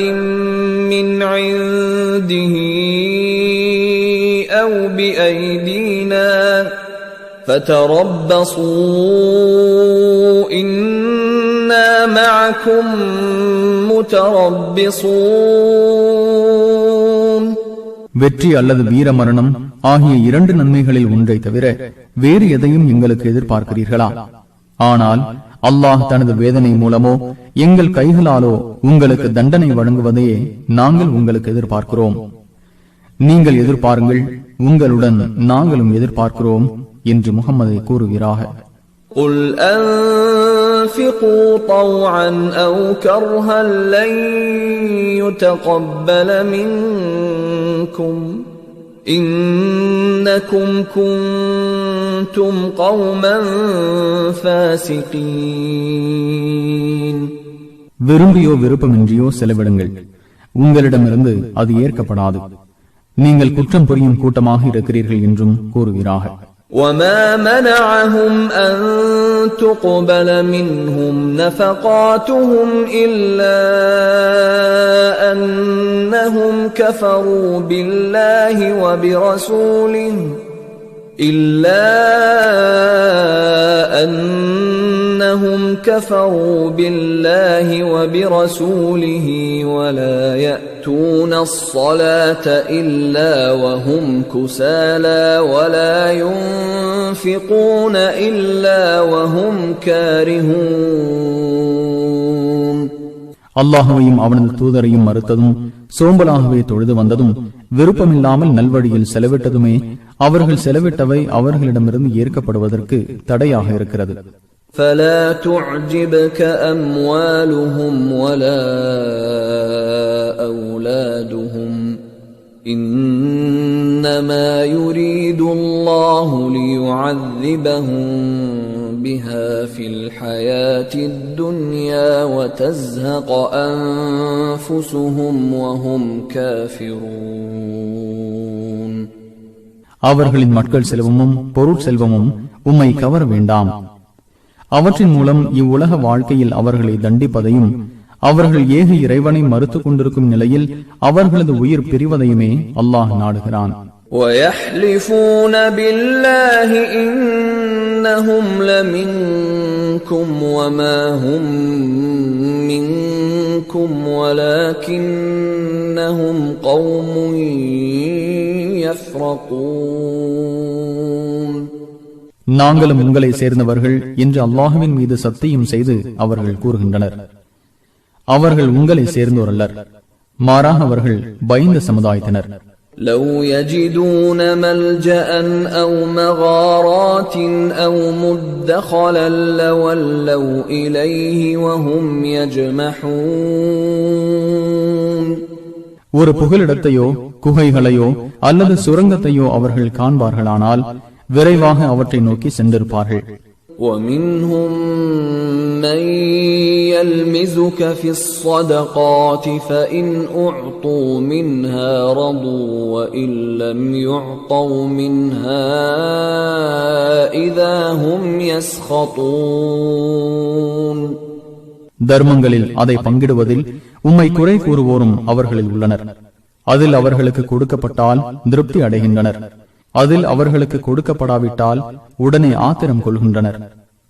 B: مِّنْ عِندِهِ أَوْ بِأَيْدِينَا فَتَرَبَّصُوا إِنَّا مَعَكُمْ مُتَرَبِّصُونَ.
A: வெற்றி அல்லது வீர மரணம் ஆகிய இரண்டு நன்மைகளில் ஒன்றை தவிர வேறு எதையும் எங்களுக்கு எதிர்பார்க்கிறீர்களா? ஆனால் அல்லாஹ் தனது வேதனை மூலமோ எங்கள் கைகளாலோ உங்களுக்கு தண்டனை வழங்குவதையே நாங்கள் உங்களுக்கு எதிர்பார்க்கிறோம். நீங்கள் எதிர்பாருங்கள், உங்களுடன் நாங்களும் எதிர்பார்க்கிறோம் என்று முஹம்மதை கூறுகிறாக.
B: قُلْ أَنفِقُوا طَوْعًا أَوْ كَرْهًا لَّن يُتَقَبَّلَ مِنكُمْ إِنَّكُمْ كُنتُمْ قَوْمًا فَاسِقِينَ.
A: விரும்பியோ விருப்பமின்றியோ செலவிடுங்கள், உங்களிடமிருந்து அது ஏற்கப்படாது. நீங்கள் குற்றம் புரியும் கூட்டமாக இருக்கிறீர்கள் என்றும் கூறுகிறார்கள்.
B: وَمَا مَنَعَهُمْ أَن تُقْبَلَ مِنْهُمْ نَفَقَاتُهُمْ إِلَّا أَنَّهُمْ كَفَرُوا بِاللَّهِ وَبِرَسُولِهِ إلا أنهم كفروا بالله وبرسوله ولا يأتون الصلاة إلا وهم كسالى ولا ينفقون إلا وهم كارهون.
A: அல்லாஹுவையும் அவனது தூதரையும் மறுத்ததும் சோம்பலாகவே தொழுது வந்ததும் விருப்பமில்லாமல் நல்வழியில் செலவிட்டதுமே அவர்கள் செலவிட்டவை அவர்களிடமிருந்து ஏற்கப்படுவதற்கு தடையாக இருக்கிறது.
B: فلا تعجبك أموالهم ولا أولادهم إنما يريد الله ليعذبهم بها في الحياة الدنيا وتزهق أنفسهم وهم كافرون.
A: அவர்களின் மக்கள் செல்வமும் பொருள் செல்வமும் உம்மை கவர வேண்டாம். அவற்றின் மூலம் இவ்வுலக வாழ்க்கையில் அவர்களை தண்டிப்பதையும் அவர்கள் ஏக இறைவனை மறுத்துக் கொண்டிருக்கும் நிலையில் அவர்களது உயிர் பிரிவதையுமே அல்லாஹ் நாடுகிறான்.
B: وَيَحْلِفُونَ بِاللَّهِ إِنَّهُمْ لَمِنكُمْ وَمَا هُمْ مِنكُمْ وَلَكِنَّهُمْ قَوْمٌ يَفْرَقُونَ.
A: நாங்களும் உங்களை சேர்ந்தவர்கள் என்று அல்லாஹுவின் மீது சத்தியம் செய்து அவர்கள் கூறுகின்றனர். அவர்கள் உங்களை சேர்ந்தோரல்லர், மாறாக அவர்கள் பயந்த சமுதாயத்தினர்.
B: لو يجدون ملجأ أو مغارات أو مدخلا لولوا إليه وهم يجمحون.
A: ஒரு புகலிடத்தையோ குகைகளையோ அல்லது சுரங்கத்தையோ அவர்கள் காண்பார்களானால் விரைவாக அவற்றை நோக்கி சென்றிருப்பார்கள்.
B: ومنهم من يلمزك في الصدقات فإن أعطوا منها رضوا وإن لم يعطوا منها إذا هم يسخطون.
A: தர்மங்களில் அதை பங்கிடுவதில் உம்மை குறை கூறுவோரும் அவர்களில் உள்ளனர். அதில் அவர்களுக்கு கொடுக்கப்பட்டால் திருப்தி அடைகின்றனர், அதில் அவர்களுக்கு கொடுக்கப்படாவிட்டால் உடனே ஆத்திரம் கொள்கின்றனர்.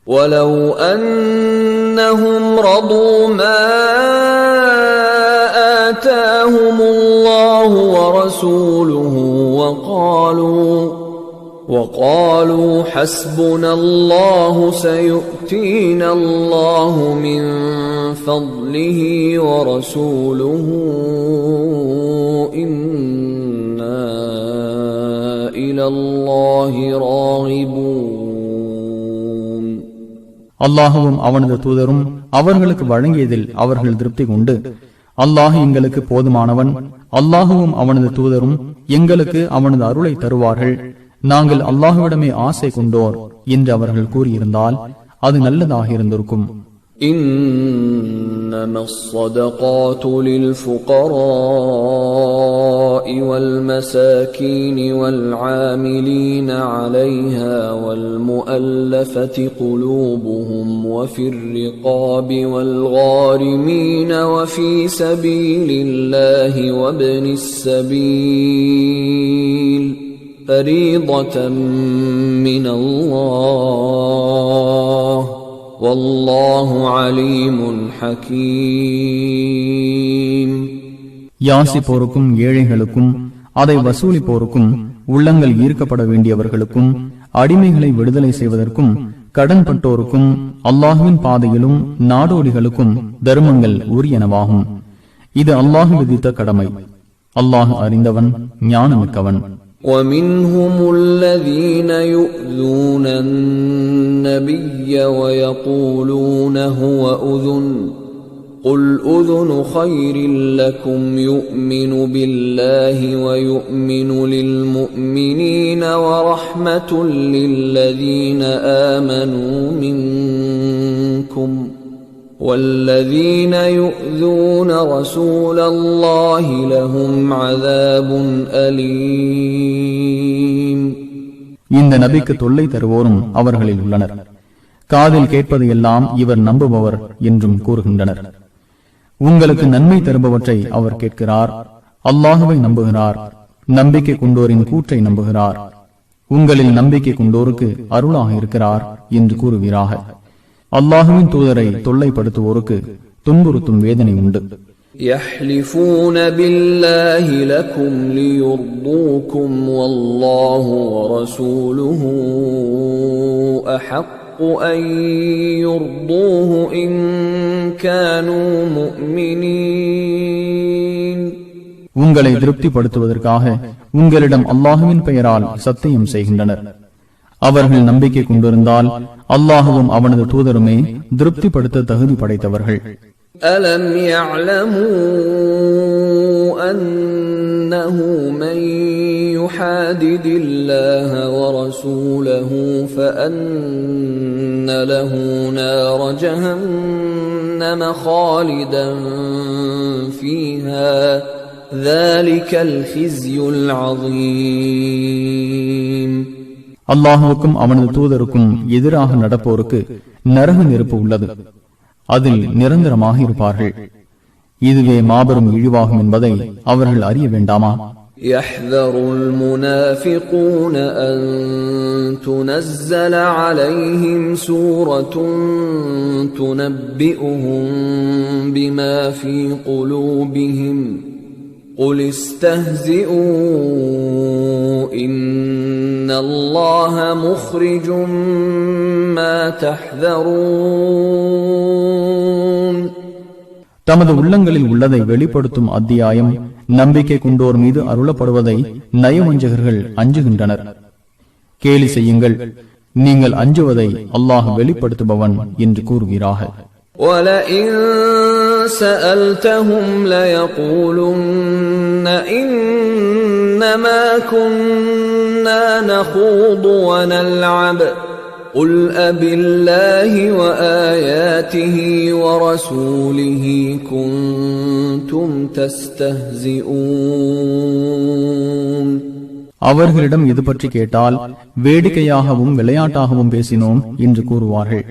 B: وَلَوْ أَنَّهُمْ رَضُوا مَا آتَاهُمُ اللَّهُ وَرَسُولُهُ وَقَالُوا حَسْبُنَا اللَّهُ سَيُؤْتِينَا اللَّهُ مِنْ فَضْلِهِ وَرَسُولُهُ إِنَّا إِلَى اللَّهِ راغبون.
A: அல்லாஹுவும் அவனது தூதரும் அவர்களுக்கு வழங்கியதில் அவர்கள் திருப்தி கொண்டு, அல்லாஹ் எங்களுக்கு போதுமானவன், அல்லாஹுவும் அவனது தூதரும் எங்களுக்கு அவனது அருளை தருவார்கள், நாங்கள் அல்லாஹுவிடமே ஆசை கொண்டோர் என்று அவர்கள் கூறியிருந்தால் அது நல்லதாக இருந்திருக்கும்.
B: إنما الصدقات للفقراء والمساكين والعاملين عليها والمؤلفة قلوبهم وفي الرقاب والغارمين وفي سبيل الله وابن السبيل فريضة من الله والله عليم حكيم.
A: யாசிப்போருக்கும் ஏழைகளுக்கும் அதை வசூலிப்போருக்கும் உள்ளங்கள் ஈர்க்கப்பட வேண்டியவர்களுக்கும் அடிமைகளை விடுதலை செய்வதற்கும் கடன் பட்டோருக்கும் அல்லாஹுவின் பாதையிலும் நாடோடிகளுக்கும் தர்மங்கள் உரியனவாகும். இது அல்லாஹு விதித்த கடமை. அல்லாஹ் அறிந்தவன், ஞானமிக்கவன்.
B: وَمِنْهُمُ الَّذِينَ يُؤْذُونَ النَّبِيَّ وَيَقُولُونَ هُوَ أُذُنٌ قُلْ أُذُنُ خَيْرٍ لَكُمْ يُؤْمِنُ بِاللَّهِ وَيُؤْمِنُ لِلْمُؤْمِنِينَ وَرَحْمَةٌ لِلَّذِينَ آمَنُوا مِنكُمْ وَالَّذِينَ يُؤْذُونَ رَسُولَ اللَّهِ لَهُمْ عَذَابٌ أَلِيمٌ.
A: இந்த நபிக்கு தொல்லை தருவோரும் அவர்களில் உள்ளனர். காதில் கேட்பது எல்லாம் இவர் நம்புபவர் என்றும் கூறுகின்றனர். உங்களுக்கு நன்மை தருபவற்றை அவர் கேட்கிறார், அல்லாஹுவை நம்புகிறார், நம்பிக்கை கொண்டோரின் கூற்றை நம்புகிறார். உங்களில் நம்பிக்கை கொண்டோருக்கு அருளாக இருக்கிறார் என்று கூறுவீராக. அல்லாஹுவின் தூதரை தொல்லைப்படுத்துவோருக்கு துன்புறுத்தும் வேதனை உண்டு.
B: يحلفون بالله لكم ليرضوكم والله ورسوله أحق أن يرضوه إن كانوا مؤمنين.
A: உங்களை திருப்திப்படுத்துவதற்காக உங்களிடம் அல்லாஹுவின் பெயரால் சத்தியம் செய்கின்றனர். அவர்கள் நம்பிக்கை கொண்டிருந்தால் அல்லாஹுவும் அவனது தூதருமே திருப்திப்படுத்த தகுதி படைத்தவர்கள்.
B: أَلَمْ يَعْلَمُوا أَنَّهُ مَن يُحَادِدِ اللَّهَ وَرَسُولَهُ فَأَنَّ لَهُ نَارَ جَهَنَّمَ خَالِدًا فِيهَا ذَلِكَ الْخِزْيُ الْعَظِيمُ.
A: அல்லாஹுவுக்கும் அவனது தூதருக்கும் எதிராக நடப்போருக்கு நரக நெருப்பு உள்ளது. அதில் நிரந்தரமாக இருப்பார்கள். இதுவே மாபெரும் இழிவாகும் என்பதை அவர்கள் அறிய வேண்டாமா?
B: يحذر المنافقون أن تنزل عليهم سورة تنبئهم بما في قلوبهم قل استهزئوا إن الله مخرج ما تحذرون.
A: தமது உள்ளங்களில் உள்ளதை வெளிப்படுத்தும் அத்தியாயம் நம்பிக்கை கொண்டோர் மீது அருளப்படுவதை நயவஞ்சகர்கள் அஞ்சுகின்றனர். கேலி செய்யுங்கள், நீங்கள் அஞ்சுவதை அல்லாஹ் வெளிப்படுத்துபவன் என்று கூறுகிறாக.
B: وَلَئِن سَأَلْتَهُمْ لَيَقُولُنَّ إِنَّمَا كُنَّا نَخُوضُ وَنَلْعَبُ قُلْ أَبِاللَّهِ وَآيَاتِهِ وَرَسُولِهِ كُنْتُمْ تَسْتَهْزِئُونَ.
A: அவர்களிடம் இது பற்றி கேட்டால் வேடிக்கையாகவும் விளையாட்டாகவும் பேசினோம் என்று கூறுவார்கள்.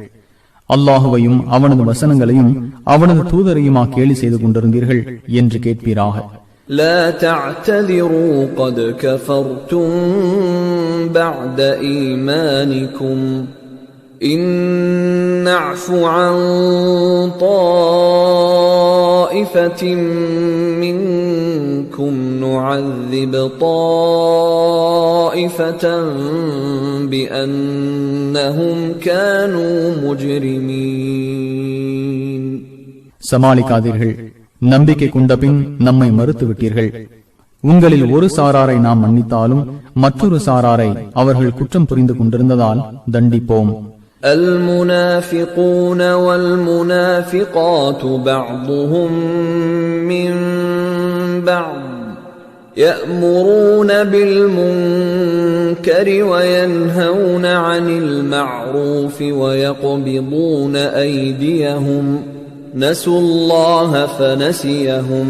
A: அல்லாஹுவையும் அவனது வசனங்களையும் அவனது தூதரையுமா கேலி செய்து கொண்டிருந்தீர்கள் என்று கேட்பீராக.
B: لا تعتذروا قد كفرتم بعد إيمانكم إن نعف عن طائفة منكم نعذب طائفة بأنهم كانوا مجرمين.
A: சமாளிக்காதீர்கள், நம்பிக்கை கொண்ட பின் நம்மை மறுத்து விட்டீர்கள். உங்களில் ஒரு சாராரை நாம் மன்னித்தாலும் மற்றொரு சாராரை அவர்கள் குற்றம் புரிந்து கொண்டிருந்ததால் தண்டிப்போம்.
B: المنافقون والمنافقات بعضهم من بعض يأمرون بالمنكر وينهون عن المعروف ويقبضون أيديهم نسوا الله فنسيهم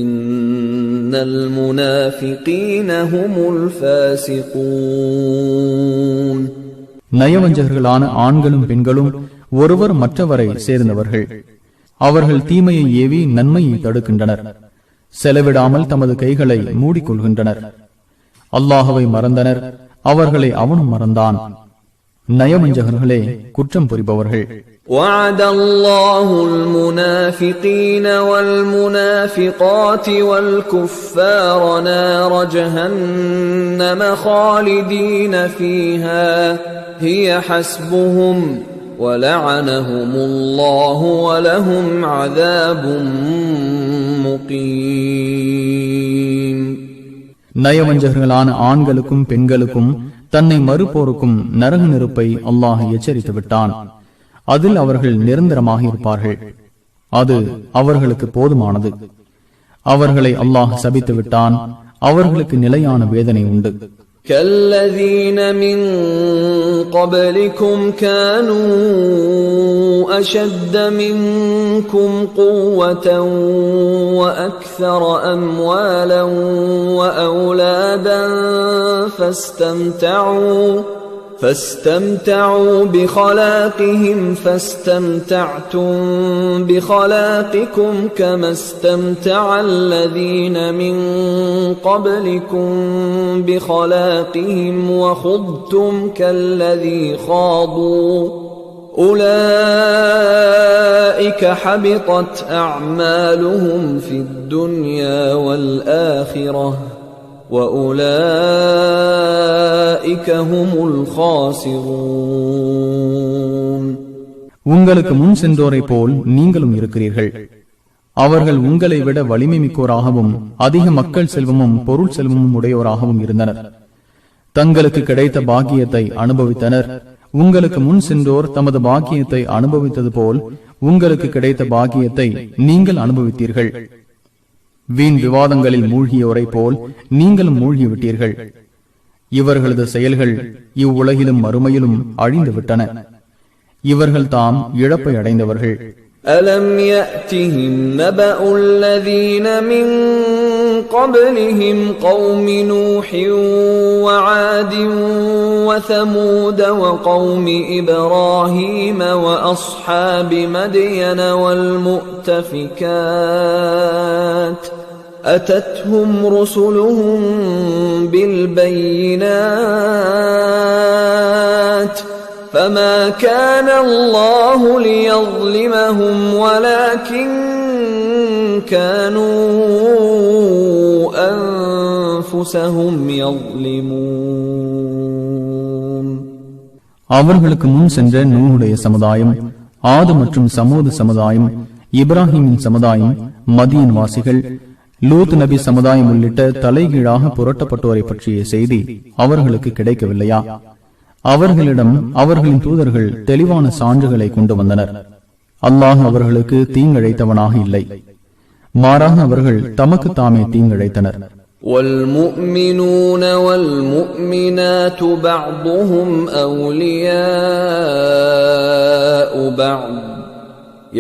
B: إن المنافقين هم الفاسقون.
A: நயவஞ்சகர்களான ஆண்களும் பெண்களும் ஒருவர் மற்றவரை சேர்ந்தவர்கள். அவர்கள் தீமையை ஏவி நன்மையை தடுக்கின்றனர். செலவிடாமல் தமது கைகளை மூடிக்கொள்கின்றனர். அல்லாஹுவை மறந்தனர், அவர்களை அவனும் மறந்தான். நயவஞ்சகர்களே குற்றம் புரிபவர்கள்.
B: وعد الله المنافقين والمنافقات والكفار نار جهنم خالدين فيها هي حسبهم ولعنهم الله ولهم عذاب مقيم.
A: நயவஞ்சகர்களான ஆண்களுக்கும் பெண்களுக்கும் தன்னை மறுப்போருக்கும் நரக நெருப்பை அல்லாஹ் எச்சரித்து விட்டான். அதில் அவர்கள் நிரந்தரமாக இருப்பார்கள். அது அவர்களுக்கு போதுமானது. அவர்களை அல்லாஹ் சபித்து விட்டான். அவர்களுக்கு நிலையான வேதனை உண்டு.
B: كالذين من قبلكم كانوا أشد منكم قوة وأكثر أموالا وأولادا فاستمتعوا بخلاقهم فاستمتعتم بخلاقكم كما استمتع الذين من قبلكم بخلاقهم وخضتم كالذي خاضوا أولئك حبطت أعمالهم في الدنيا والآخرة وَأُولَٰئِكَ هُمُ الْخَاسِرُونَ.
A: உங்களுக்கு முன் சென்றோரை போல் நீங்களும் இருக்கிறீர்கள். அவர்கள் உங்களை விட வலிமை மிக்கோராகவும் அதிக மக்கள் செல்வமும் பொருள் செல்வமும் உடையோராகவும் இருந்தனர். தங்களுக்கு கிடைத்த பாக்கியத்தை அனுபவித்தனர். உங்களுக்கு முன் சென்றோர் தமது பாக்கியத்தை அனுபவித்தது போல் உங்களுக்கு கிடைத்த பாக்கியத்தை நீங்கள் அனுபவித்தீர்கள். வீண் விவாதங்களில் மூழ்கியோரை போல் நீங்களும் மூழ்கிவிட்டீர்கள். இவர்களது செயல்கள் இவ்வுலகிலும் மறுமையிலும் அழிந்துவிட்டன. இவர்கள் தாம் இழப்பை அடைந்தவர்கள்.
B: أَلَمْ يَأْتِهِمْ نَبَأُ الَّذِينَ مِنْ قَبْلِهِمْ قَوْمِ نُوحٍ وَعَادٍ وَثَمُودَ وَقَوْمِ إِبْرَاهِيمَ وَأَصْحَابِ مَدْيَنَ وَالْمُؤْتَفِكَاتِ أَتَتْهُمْ رُسُلُهُم بِالْبَيِّنَاتِ فما كان الله ليظلمهم ولكن كانوا أنفسهم يظلمون.
A: அவர்களுக்கு முன் சென்ற நூஹுடைய சமுதாயம், ஆது மற்றும் சமூது சமுதாயம், இப்ராஹிமின் சமுதாயம், மதியன் வாசிகள், லூத் நபி சமுதாயம் உள்ளிட்ட தலைகீழாக புரட்டப்பட்டோரை பற்றிய செய்தி அவர்களுக்கு கிடைக்கவில்லையா? அவர்களிடம் அவர்களின் தூதர்கள் தெளிவான சான்றுகளை கொண்டு வந்தனர். அல்லாஹ் அவர்களுக்கு தீங்கிழைத்தவனாக இல்லை, மாறாக அவர்கள் தமக்கு தாமே தீங்கிழைத்தனர்.
B: وَالْمُؤْمِنُونَ وَالْمُؤْمِنَاتُ بَعْضُهُمْ أَوْلِيَاءُ بَعْضٍ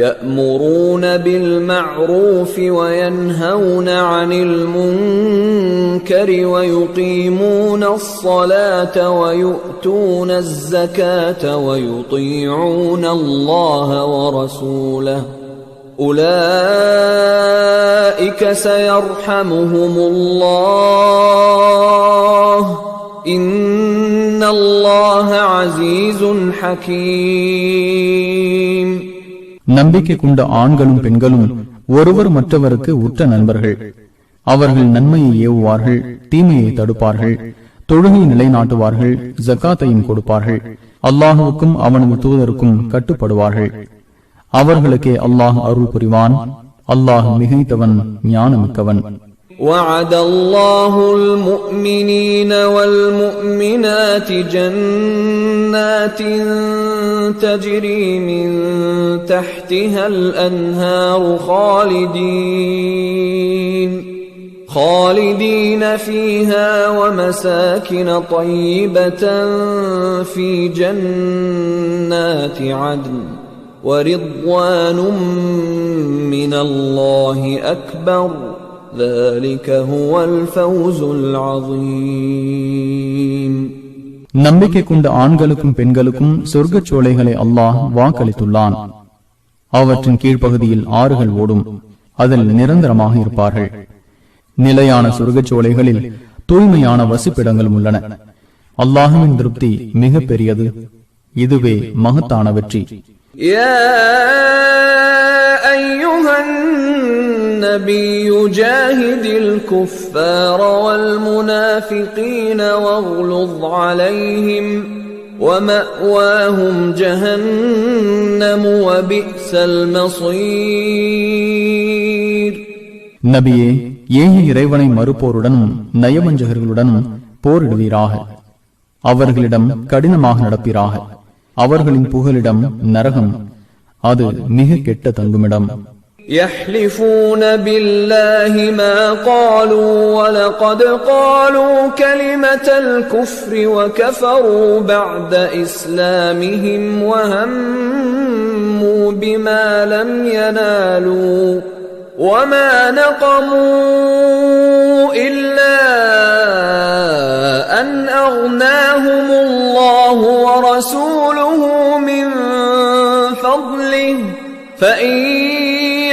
B: يَأْمُرُونَ بِالْمَعْرُوفِ وَيَنْهَوْنَ عَنِ الْمُنكَرِ وَيُقِيمُونَ الصَّلَاةَ وَيُؤْتُونَ الزَّكَاةَ وَيُطِيعُونَ اللَّهَ وَرَسُولَهُ أُولَئِكَ سَيَرْحَمُهُمُ اللَّهُ إِنَّ اللَّهَ عَزِيزٌ حَكِيمٌ.
A: நம்பிக்கை கொண்ட ஆண்களும் பெண்களும் ஒருவர் மற்றவருக்கு உற்ற நண்பர்கள். அவர்கள் நன்மையை ஏவுவார்கள், தீமையை தடுப்பார்கள், தொழுகை நிலைநாட்டுவார்கள், ஜக்காத்தையும் கொடுப்பார்கள், அல்லாஹுவுக்கும் அவனது தூதருக்கும் கட்டுப்படுவார்கள். அவர்களுக்கே அல்லாஹ் அருள் புரிவான். அல்லாஹ் மிகைத்தவன், ஞானமிக்கவன்.
B: وعد الله المؤمنين والمؤمنات جنات تجري من تحتها الأنهار خالدين فيها ومساكن طيبة في جنات عدن ورضوان من الله أكبر ذلك هو الفوز العظيم.
A: நம்பிக்கை கொண்ட ஆண்களுக்கும் பெண்களுக்கும் சொர்க்கச் சோலைகளை அல்லாஹ் வாக்களித்துள்ளான். அவற்றின் கீழ்ப்பகுதியில் ஆறுகள் ஓடும். அதில் நிரந்தரமாக இருப்பார்கள். நிலையான சொர்க்கச் சோலைகளில் தூய்மையான வசிப்பிடங்கள் உள்ளன. அல்லாஹ்வின் திருப்தி மிக பெரியது. இதுவே மகத்தான வெற்றி.
B: النبي جاهد الكفار والمنافقين واغلظ عليهم ومأواهم جهنم وبئس المصير.
A: நபியே, ஏக இறைவனை மறுப்போருடனும் நயவஞ்சகர்களுடனும் போரிடுவீராக. அவர்களிடம் கடினமாக நடப்பீராக. அவர்களின் புகலிடம் நரகம். அது மிக கெட்ட தங்குமிடம்.
B: يحلفون بالله ما قالوا ولقد قالوا كلمة الكفر وكفروا بعد إسلامهم وهموا بما لم ينالوا وما نقموا إلا أن أغناهم الله ورسوله من فضله فإن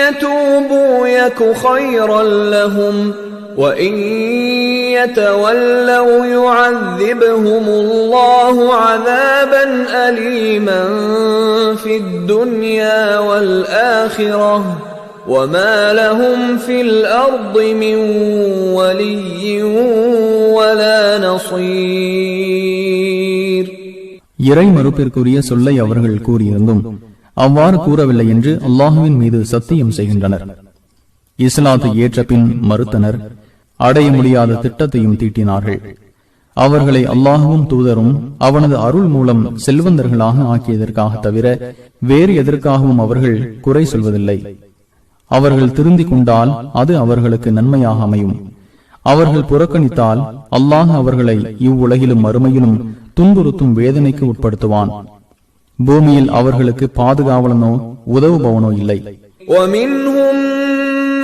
B: يتوبوا يك خيرا لهم وإن يتولوا يعذبهم الله عذابا أليما في الدنيا والآخرة وما لهم في الأرض من ولي ولا نصير.
A: இறை மறுப்பிற்குரிய சொல்லை அவர்கள் கூறியிருந்தும் அவ்வாறு கூறவில்லை என்று அல்லாஹுவின் மீது சத்தியம் செய்கின்றனர். இஸ்லாத்தை ஏற்ற பின் மறுத்தனர், அடைய முடியாத திட்டத்தையும் தீட்டினார்கள். அவர்களை அல்லாஹுவும் தூதரும் அவனது அருள் மூலம் செல்வந்தர்களாக ஆக்கியதற்காக தவிர வேறு எதற்காகவும் அவர்கள் குறை சொல்வதில்லை. அவர்கள் திருந்திக் கொண்டால் அது அவர்களுக்கு நன்மையாக அமையும். அவர்கள் புறக்கணித்தால் அல்லாஹ் அவர்களை இவ்வுலகிலும் மறுமையிலும் துன்புறுத்தும் வேதனைக்கு உட்படுத்துவான். பூமியில் அவர்களுக்கு பாதுகாவலனோ உதவுபவனோ இல்லை.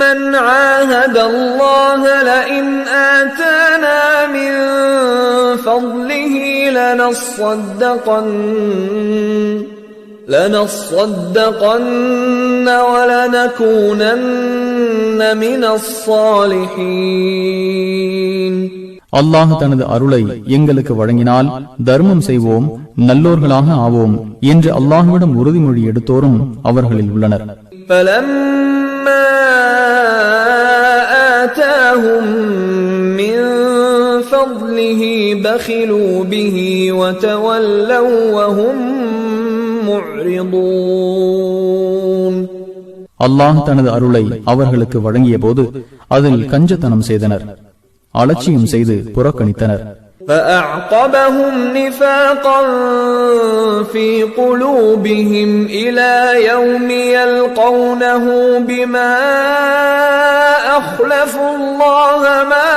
B: من عاهد الله لئن آتانا من فضله لنصدقن ولنكونن من الصالحين.
A: அல்லாஹ் தனது அருளை எங்களுக்கு வழங்கினால் தர்மம் செய்வோம், நல்லோர்களாக ஆவோம் என்று அல்லாஹ்விடம் உறுதிமொழி எடுத்தோரும் அவர்களில் உள்ளனர்.
B: آتاهم من فضله بخلوا به وتولوا وهم معرضون.
A: அல்லாஹ் தனது அருளை அவர்களுக்கு வழங்கிய போது அதில் கஞ்சத்தனம் செய்தனர், அலட்சியம் செய்து புறக்கணித்தனர்.
B: فأعقبهم نفاقا في قلوبهم إلى يوم يلقونه بما أخلفوا الله ما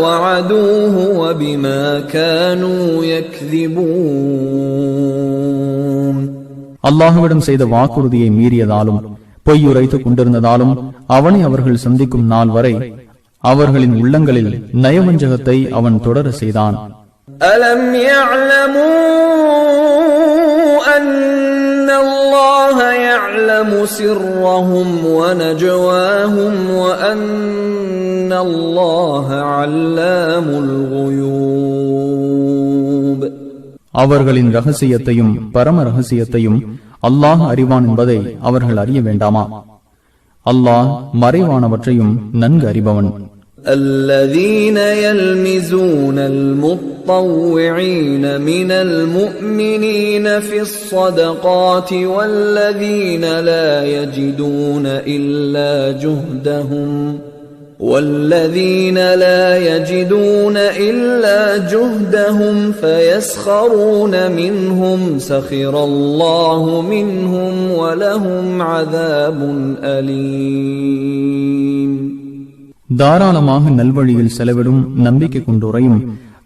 B: وعدوه وبما كانوا يكذبون.
A: அல்லாஹ்விடம் செய்த வாக்குறுதியை மீறியதாலும் பொய்யுரைத்துக் கொண்டிருந்ததாலும் அவனை அவர்கள் சந்திக்கும் நாள் வரை அவர்களின் உள்ளங்களில் நயவஞ்சகத்தை அவன் தொடர செய்தான்.
B: أَلَمْ يَعْلَمُوا أَنَّ اللَّهَ يَعْلَمُ سِرَّهُمْ وَنَجْوَاهُمْ وَأَنَّ اللَّهَ عَلَّامُ الْغُيُوبِ.
A: அவர்களின் ரகசியத்தையும் பரம ரகசியத்தையும் அல்லாஹ் அறிவான் என்பதை அவர்கள் அறிய வேண்டாமா? அல்லாஹ் மறைவானவற்றையும் நன்கு அறிபவன்.
B: الذين يلمزون المطوعين من المؤمنين في الصدقات والذين لا يجدون إلا جهدهم فيسخرون منهم سخر الله منهم ولهم عذاب أليم.
A: தாராளமாக நல்வழியில் செலவிடும் நம்பிக்கை கொண்டுரையும்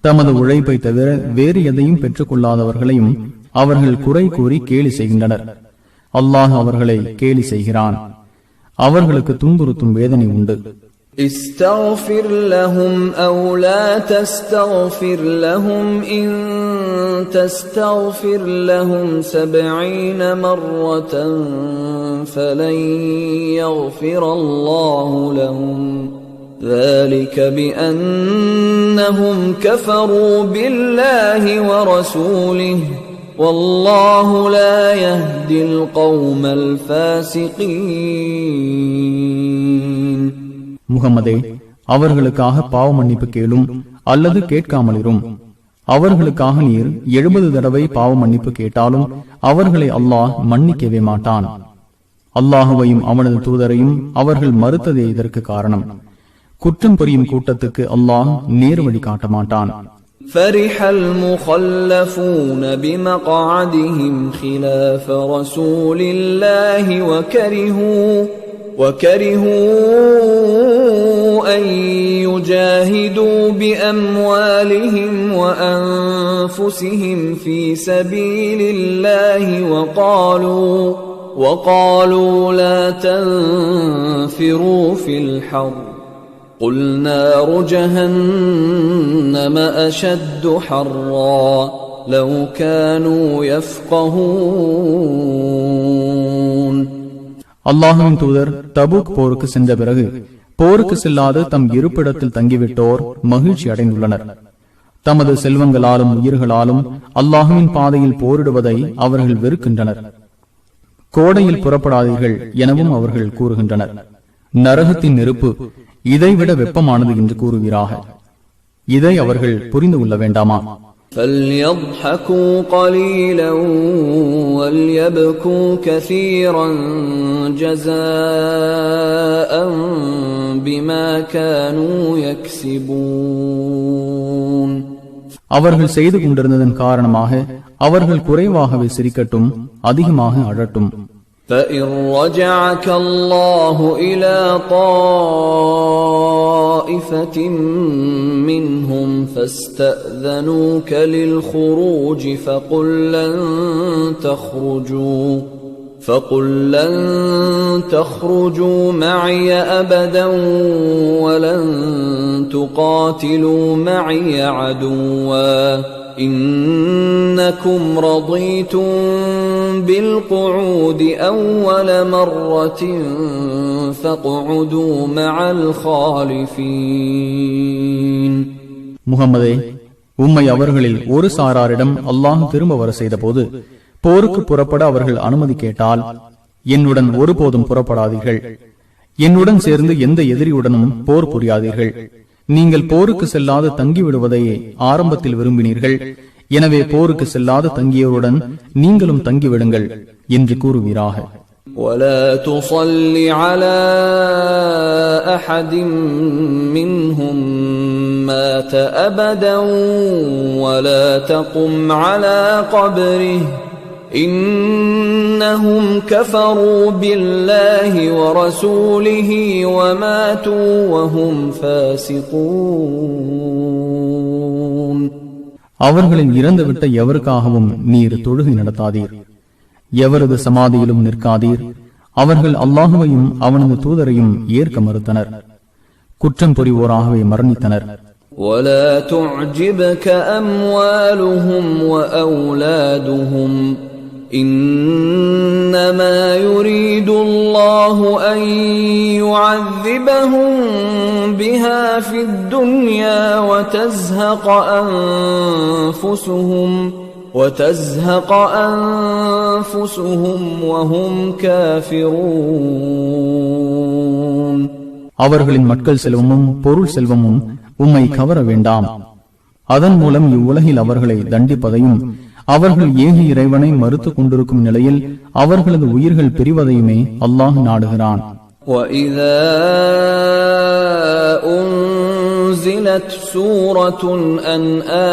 A: தமது உழைப்பை தவிர வேறு எதையும் பெற்றுக் கொள்ளாதவர்களையும் அவர்கள் குறை கூறி கேலி செய்கின்றனர். அல்லாஹ் அவர்களை கேலி செய்கிறான். அவர்களுக்கு துன்புறுத்தும் வேதனை உண்டு.
B: استغفر لهم أو لا تستغفر لهم إن تستغفر لهم 70 مرة فلن يغفر الله لهم ذلك بأنهم كفروا بالله ورسوله والله لا يهدي القوم الفاسقين.
A: முகம்மதே, அவர்களுக்காக பாவ மன்னிப்பு கேளும் அல்லது கேட்காமலிரும். அவர்களுக்காக நீர் 70 தடவை பாவ மன்னிப்பு கேட்டாலும் அவர்களை அல்லாஹ் மன்னிக்கவே மாட்டான். அல்லாஹுவையும் அவனது தூதரையும் அவர்கள் மறுத்ததே இதற்கு காரணம். குற்றம் புரியும் கூட்டத்துக்கு அல்லாஹ் நேர்வழி காட்ட மாட்டான்.
B: فرح المخلفون بمقعدهم خلاف رسول الله وكرهوا أن يجاهدوا بأموالهم وأنفسهم في سبيل الله وقالوا لا تنفروا في الحر قُلْ نَارُ جَهَنَّمَ أَشَدُّ حَرًّا لَوْ كَانُوا يَفْقَهُونَ.
A: அல்லாஹ்வின் தூதர் தபூக் போருக்கு சென்ற பிறகு போருக்கு செல்லாது தம் இருப்பிடத்தில் தங்கிவிட்டோர் மகிழ்ச்சி அடைந்துள்ளனர். தமது செல்வங்களாலும் உயிர்களாலும் அல்லாஹ்வின் பாதையில் போரிடுவதை அவர்கள் வெறுக்கின்றனர். கோடையில் புறப்படாதீர்கள் எனவும் அவர்கள் கூறுகின்றனர். நரகத்தின் நெருப்பு இதைவிட வெப்பமானது என்று கூறுகிறார்கள். இதை அவர்கள் புரிந்து கொள்ள வேண்டாமா?
B: فَلْيَضْحَكُوا قَلِيلًا وَلْيَبْكُوا كَثِيرًا جَزَاءً بِمَا كَانُوا يَكْسِبُونَ.
A: அவர்கள் செய்து கொண்டிருந்ததன் காரணமாக அவர்கள் குறைவாகவே சிரிக்கட்டும், அதிகமாக அழட்டும்.
B: فَإِنْ رَجَعَكَ اللَّهُ إِلَى طَائِفَةٍ مِّنْهُمْ فَاسْتَأْذَنُوكَ لِلْخُرُوجِ فَقُلْ لَنْ تَخْرُجُوا مَعِيَ أَبَدًا وَلَنْ تُقَاتِلُوا مَعِيَ عَدُوًّا إِنَّكُمْ رَضِيتُمْ بِالْقُعُودِ أَوَّلَ مَرَّةٍ فَاقْعُدُوا مَعَ الْخَالِفِينَ.
A: முஹம்மதே, உம்மை அவர்களில் ஒரு சாராரிடம் அல்லாஹ் திரும்ப வர செய்த போது போருக்கு புறப்பட அவர்கள் அனுமதி கேட்டால், என்னுடன் ஒருபோதும் புறப்படாதீர்கள், என்னுடன் சேர்ந்து எந்த எதிரியுடனும் போர் புரியாதீர்கள். நீங்கள் போருக்கு செல்லாது தங்கிவிடுவதையே ஆரம்பத்தில் விரும்பினீர்கள். எனவே போருக்கு செல்லாது தங்கியவருடன் நீங்களும் தங்கிவிடுங்கள் என்று கூறுவீராக.
B: وَلَا تُصَلِّ عَلَى أَحَدٍ مِّنْهُمْ مَاتَ أَبَدًا وَلَا تَقُمْ عَلَى قَبْرِهِ إِنَّهُمْ كَفَرُوا بِاللَّهِ وَرَسُولِهِ وَمَاتُوا وَهُمْ فَاسِقُونَ.
A: அவர்களின் இறந்துவிட்ட எவருக்காகவும் நீர் தொழுகை நடத்தாதீர், எவரது சமாதியிலும் நிற்காதீர். அவர்கள் அல்லாஹுவையும் அவனது தூதரையும் ஏற்க மறுத்தனர், குற்றம் புரிவோராகவே மரணித்தனர்.
B: وَلَا تُعْجِبْكَ أَمْوَالُهُمْ وَأَوْلَادُهُمْ إِنَّمَا يُرِيدُ اللَّهُ أَن يُعَذِّبَهُم بِهَا فِي الدُّنْيَا وَتَزْهَقَ أَنفُسُهُمْ وَهُمْ كَافِرُونَ.
A: அவர்களின் மக்கள் செல்வமும் பொருள் செல்வமும் உம்மை கவர வேண்டாம். அதன் மூலம் இவ்வுலகில் அவர்களை தண்டிப்பதையும் அவர்கள் ஏக இறைவனை மறுத்துக் கொண்டிருக்கும் நிலையில் அவர்களது உயிர்கள் பிரிவதையுமே அல்லாஹ் நாடுகிறான்.
B: وَإِذَا أُنْزِلَتْ سُورَةٌ أَنْ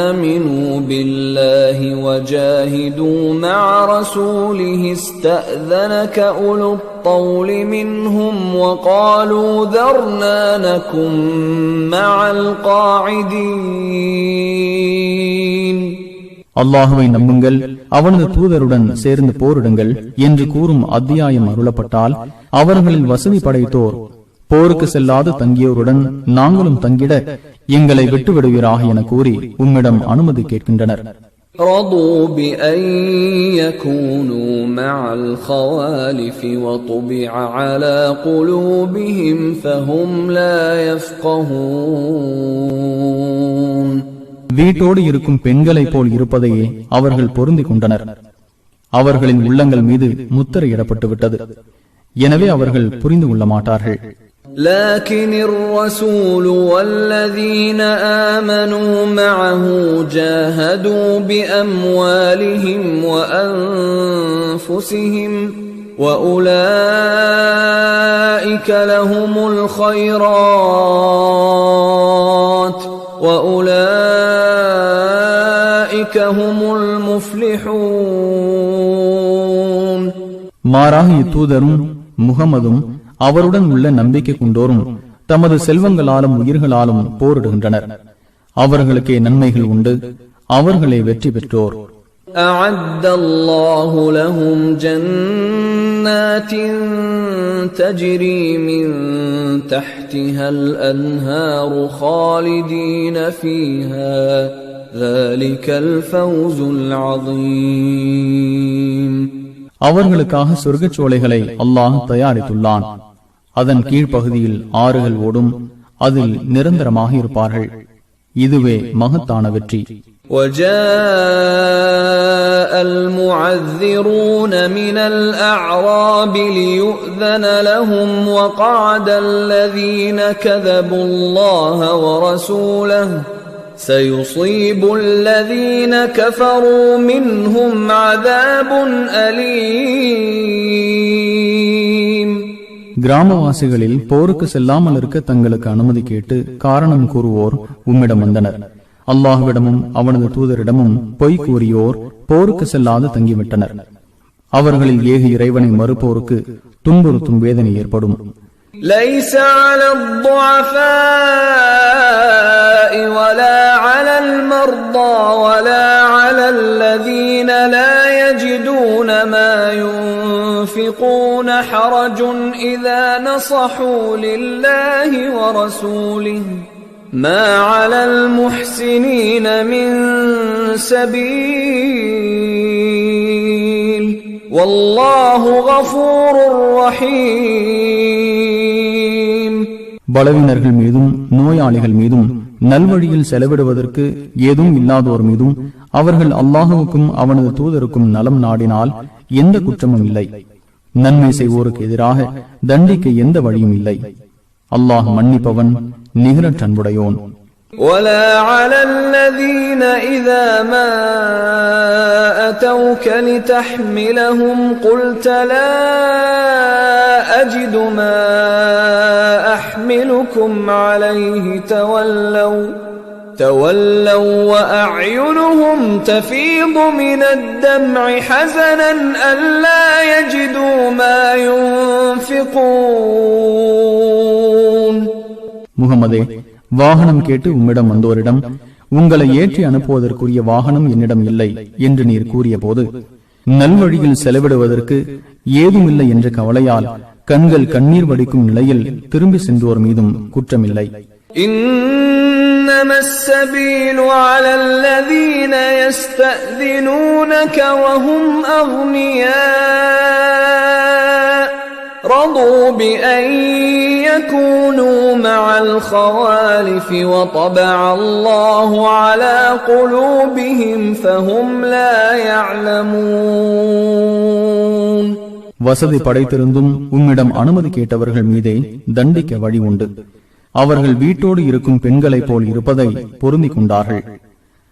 B: آمِنُوا بِاللَّهِ وَجَاهِدُوا مَعَ رَسُولِهِ اسْتَأْذَنَكَ أُولُو الطَّوْلِ مِنْهُمْ وَقَالُوا ذَرْنَا نَكُنْ مَعَ الْقَاعِدِينَ.
A: அல்லாஹுவை நம்புங்கள், அவனது தூதருடன் சேர்ந்து போரிடுங்கள் என்று கூறும் அத்தியாயம் அருளப்பட்டால் அவர்களில் வசதி படைத்தோர் போருக்கு செல்லாது தங்கியோருடன் நாங்களும் தங்கிட எங்களை விட்டுவிடுவீராக என கூறி உம்மிடம் அனுமதி கேட்கின்றனர்.
B: رضوا بأن يكونوا مع الخوالف وطبع على قلوبهم فهم لا يفقهون.
A: வீட்டோடு இருக்கும் பெண்களைப் போல் இருப்பதையே அவர்கள் பொருந்திக் கொண்டனர். அவர்களின் உள்ளங்கள் மீது முத்திரையிடப்பட்டு விட்டது. எனவே அவர்கள் புரிந்து கொள்ள மாட்டார்கள்.
B: لكن الرسول والذين آمنوا معه جاهدوا بأموالهم وأنفسهم وأولئك لهم الخيرات وأولئك هم المفلحون.
A: மாறாக இத்தூதரும் முகமதும் அவருடன் உள்ள நம்பிக்கை கொண்டோரும் தமது செல்வங்களாலும் உயிர்களாலும் போரிடுகின்றனர். அவர்களுக்கே நன்மைகள் உண்டு, அவர்களே வெற்றி பெற்றோர்.
B: أعد الله لهم جنات تجري من تحتها الأنهار خالدين فيها ذلك الفوز العظيم.
A: அவர்களுக்காக சொர்க்கச்சோலைகளை அல்லாஹ் தயாரித்துள்ளான். அதன் கீழ்ப்பகுதியில் ஆறுகள் ஓடும், அதில் நிரந்தரமாக இருப்பார்கள். இதுவே மகத்தான வெற்றி.
B: وَجَاءَ الْمُعَذِّرُونَ مِنَ الْأَعْرَابِ لِيُؤْذَنَ لَهُمْ وَقَعَدَ الَّذِينَ كَذَبُوا اللَّهَ وَرَسُولَهُ سَيُصِيبُ الَّذِينَ كَفَرُوا مِنْهُمْ عَذَابٌ أَلِيمٌ.
A: கிராமவாசிகளில் போருக்கு செல்லாமல் இருக்க தங்களுக்கு அனுமதி கேட்டு காரணம் கூறுவோர் உம்மிடம் வந்தனர். அல்லாஹ்விடமும் அவனது தூதரிடமும் பொய் கூறியோர் போருக்கு செல்லாது தங்கிவிட்டனர். அவர்களில் ஏக இறைவனை மறுப்போருக்கு துன்புறுத்தும் வேதனை ஏற்படும்.
B: ليس على الضعفاء ولا على المرضى ولا على الذين لا يجدون ما ينفقون حرج إذا نصحوا لله ورسوله ما على المحسنين من سبيل والله غفور رحيم.
A: பலவீனர்கள் மீதும் நோயாளிகள் மீதும் நல்வழியில் செலவிடுவதற்கு ஏதும் இல்லாதோர் மீதும் அவர்கள் அல்லாஹுவுக்கும் அவனது தூதருக்கும் நலம் நாடினால் எந்த குற்றமும் இல்லை. நன்மை செய்வோருக்கு எதிராக தண்டிக்க எந்த வழியும் இல்லை. அல்லாஹ் மன்னிப்பவன், நிகரற்ற அன்புடையோன்.
B: ولا على الذين إذا ما أتوك لتحملهم قلت لا أجد ما أحملكم عليه تولوا وأعينهم تفيض من الدمع حزنا ألا يجدوا ما ينفقون.
A: முஹம்மதே, வாகனம் கேட்டு உம்மிடம் வந்தோரிடம் உங்களை ஏற்றி அனுப்புவதற்குரிய வாகனம் என்னிடம் இல்லை என்று நீர் கூறிய போது நல்வழியில் செலவிடுவதற்கு ஏதுமில்லை என்ற கவலையால் கண்கள் கண்ணீர் வடிக்கும் நிலையில் திரும்பி சென்றோர் மீதும் குற்றமில்லை.
B: إنما السبيل على الذين يستأذنونك وهم أغنياء رضوا بأن يكونوا مع الخوالف وطبع الله على قلوبهم فهم لا يعلمون.
A: வசதி படைத்திருந்தும் உம்மிடம் அனுமதி கேட்டவர்கள் மீதே தண்டிக்க வழி உண்டு. அவர்கள் வீட்டோடு இருக்கும் பெண்களைப் போல் இருப்பதை பொருந்திக் கொண்டார்கள்.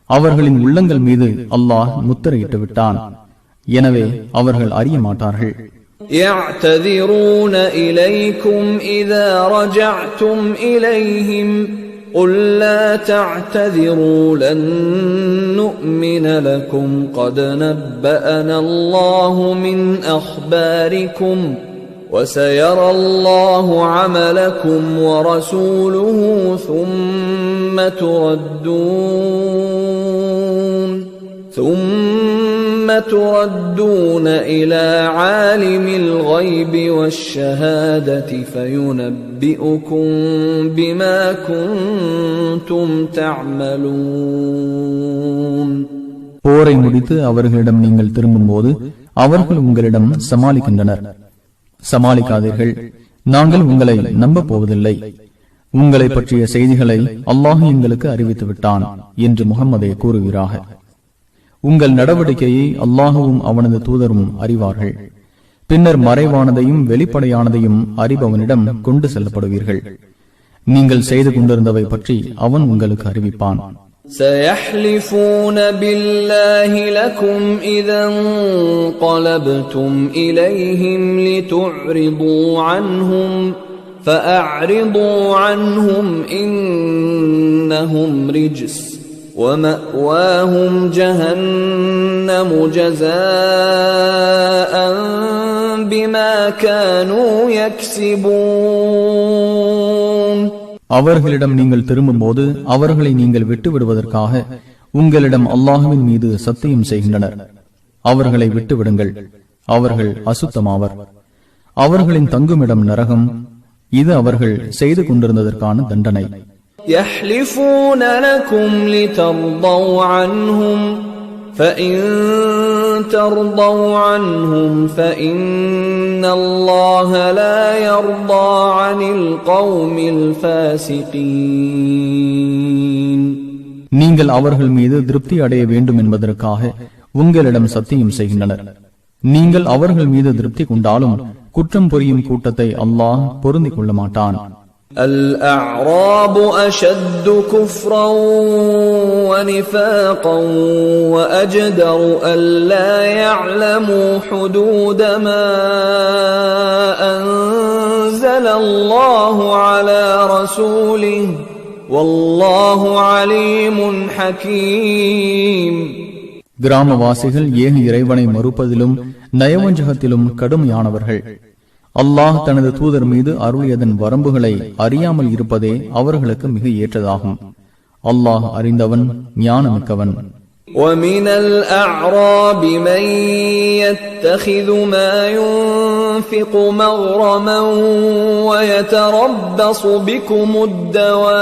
A: அவர்களின் உள்ளங்கள் மீது அல்லாஹ் முத்திரையிட்டு விட்டான். எனவே அவர்கள் அறிய மாட்டார்கள்.
B: يعتذرون إليكم إذا رجعتم إليهم قل لا تعتذروا لن نؤمن لكم قد نبأنا الله من أخباركم وسيرى الله عملكم ورسوله ثم تردون إلى عالم الغيب والشهادة فينبئكم بما كنتم تعملون.
A: போரை முடித்து அவர்களிடம் நீங்கள் திரும்பும் போது அவர்கள் உங்களிடம் சமாளிக்கின்றனர். சமாளிக்காதீர்கள், நாங்கள் உங்களை நம்ப போவதில்லை. உங்களை பற்றிய செய்திகளை அல்லாஹ் எங்களுக்கு அறிவித்து விட்டான் என்று முஹம்மதே கூறுகிறாக. உங்கள் நடவடிக்கையை அல்லாஹுவும் அவனது தூதரும் அறிவார்கள். பின்னர் மறைவானதையும் வெளிப்படையானதையும் அறிபவனிடம் கொண்டு செல்லப்படுவீர்கள். நீங்கள் செய்து கொண்டிருந்தவை பற்றி அவன் உங்களுக்கு அறிவிப்பான்.
B: سيحلفون بالله لكم إذا انقلبتم إليهم لتعرضوا عنهم فأعرضوا عنهم إنهم رجس ومأواهم جهنم جزاء بما كانوا يكسبون.
A: அவர்களிடம் நீங்கள் திரும்பும் போது அவர்களை நீங்கள் விட்டு விடுவதற்காக உங்களிடம் அல்லாஹுவின் மீது சத்தியம் செய்கின்றனர். அவர்களை விட்டுவிடுங்கள், அவர்கள் அசுத்தமாவர். அவர்களின் தங்குமிடம் நரகம். இது அவர்கள் செய்து கொண்டிருந்ததற்கான தண்டனை.
B: يحلفون لكم لترضوا عنهم فإن ترضوا عنهم فإن الله لا يرضى عن القوم الفاسقين.
A: நீங்கள் அவர்கள் மீது திருப்தி அடைய வேண்டும் என்பதற்காக உங்களிடம் சத்தியம் செய்கின்றனர். நீங்கள் அவர்கள் மீது திருப்தி கொண்டாலும் குற்றம் புரியும் கூட்டத்தை அல்லாஹ் பொருந்திக் கொள்ள மாட்டான்.
B: الأعراب أشد كفرا ونفاقا وأجدر ألا يعلموا حدود ما أنزل الله على رسوله والله عليم حكيم.
A: கிராமவாசிகள் ஏக இறைவனை மறுப்பதிலும் நயவஞ்சகத்திலும் கடுமையானவர்கள். அல்லாஹ் தனது தூதர் மீது அருளியதன் வரம்புகளை அறியாமல் இருப்பதே அவர்களுக்கு மிக ஏற்றதாகும். அல்லாஹ் அறிந்தவன், ஞானமிக்கவன்.
B: وَمِنَ الْأَعْرَابِ مَن يَتَّخِذُ مَا يُنْفِقُ مَغْرَمًا وَيَتَرَبَّصُ بِكُمُ الدَّوَائِرَ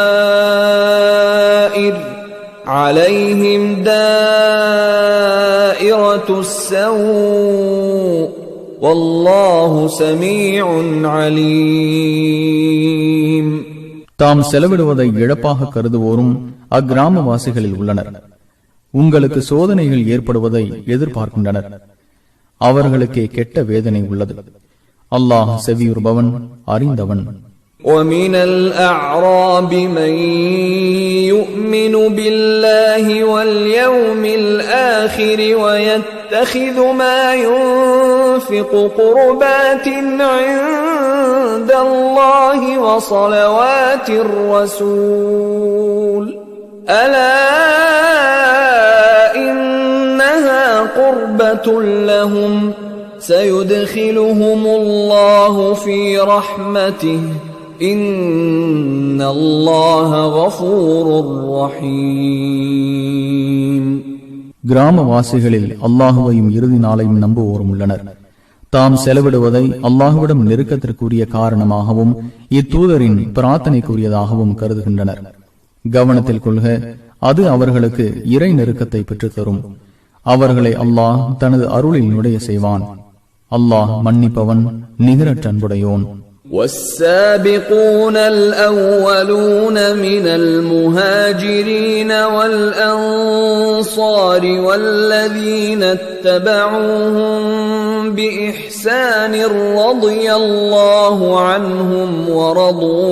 B: عَلَيْهِمْ دَائِرَةُ السَّوْءِ وَاللَّهُ سَمِيعٌ عَلِيمٌ.
A: தாம் செலவிடுவதை இழப்பாக கருதுவோரும் அக்கிராமவாசிகளில் உள்ளனர். உங்களுக்கு சோதனைகள் ஏற்படுவதை எதிர்பார்க்கின்றனர். அவர்களுக்கே கெட்ட வேதனை உள்ளது. அல்லாஹ் செவியுறுபவன், அறிந்தவன்.
B: وَمِنَ الْأَعْرَابِ مَن يُؤْمِنُ بِاللَّهِ وَالْيَوْمِ الْآخِرِ وَيَتَّخِذُ مَا يُنْفِقُ قُرُبَاتٍ عِندَ اللَّهِ وَصَلَوَاتِ الرَّسُولِ أَلَا إِنَّهَا قُرْبَةٌ لَهُمْ سَيُدْخِلُهُمُ اللَّهُ فِي رَحْمَتِهِ إِنَّ اللَّهَ غَفُورٌ رَحِيمٌ.
A: கிராமவாசிகளில் அல்லாஹுவையும் இறுதி நாளையும் நம்புவோரும் உள்ளனர். தாம் செலவிடுவதை அல்லாஹுவிடம் நெருக்கத்திற்குரிய காரணமாகவும் இத்தூதரின் பிரார்த்தனைக்குரியதாகவும் கருதுகின்றனர். கவனத்தில் கொள்க, அது அவர்களுக்கு இறை நெருக்கத்தை பெற்றுத்தரும். அவர்களை அல்லாஹ் தனது அருளில் நுழைய செய்வான். அல்லாஹ் மன்னிப்பவன், நிகரற்ற அன்புடையோன்.
B: والسابقون الأولون من المهاجرين والأنصار والذين اتبعوهم بإحسان رضي الله عنهم ورضوا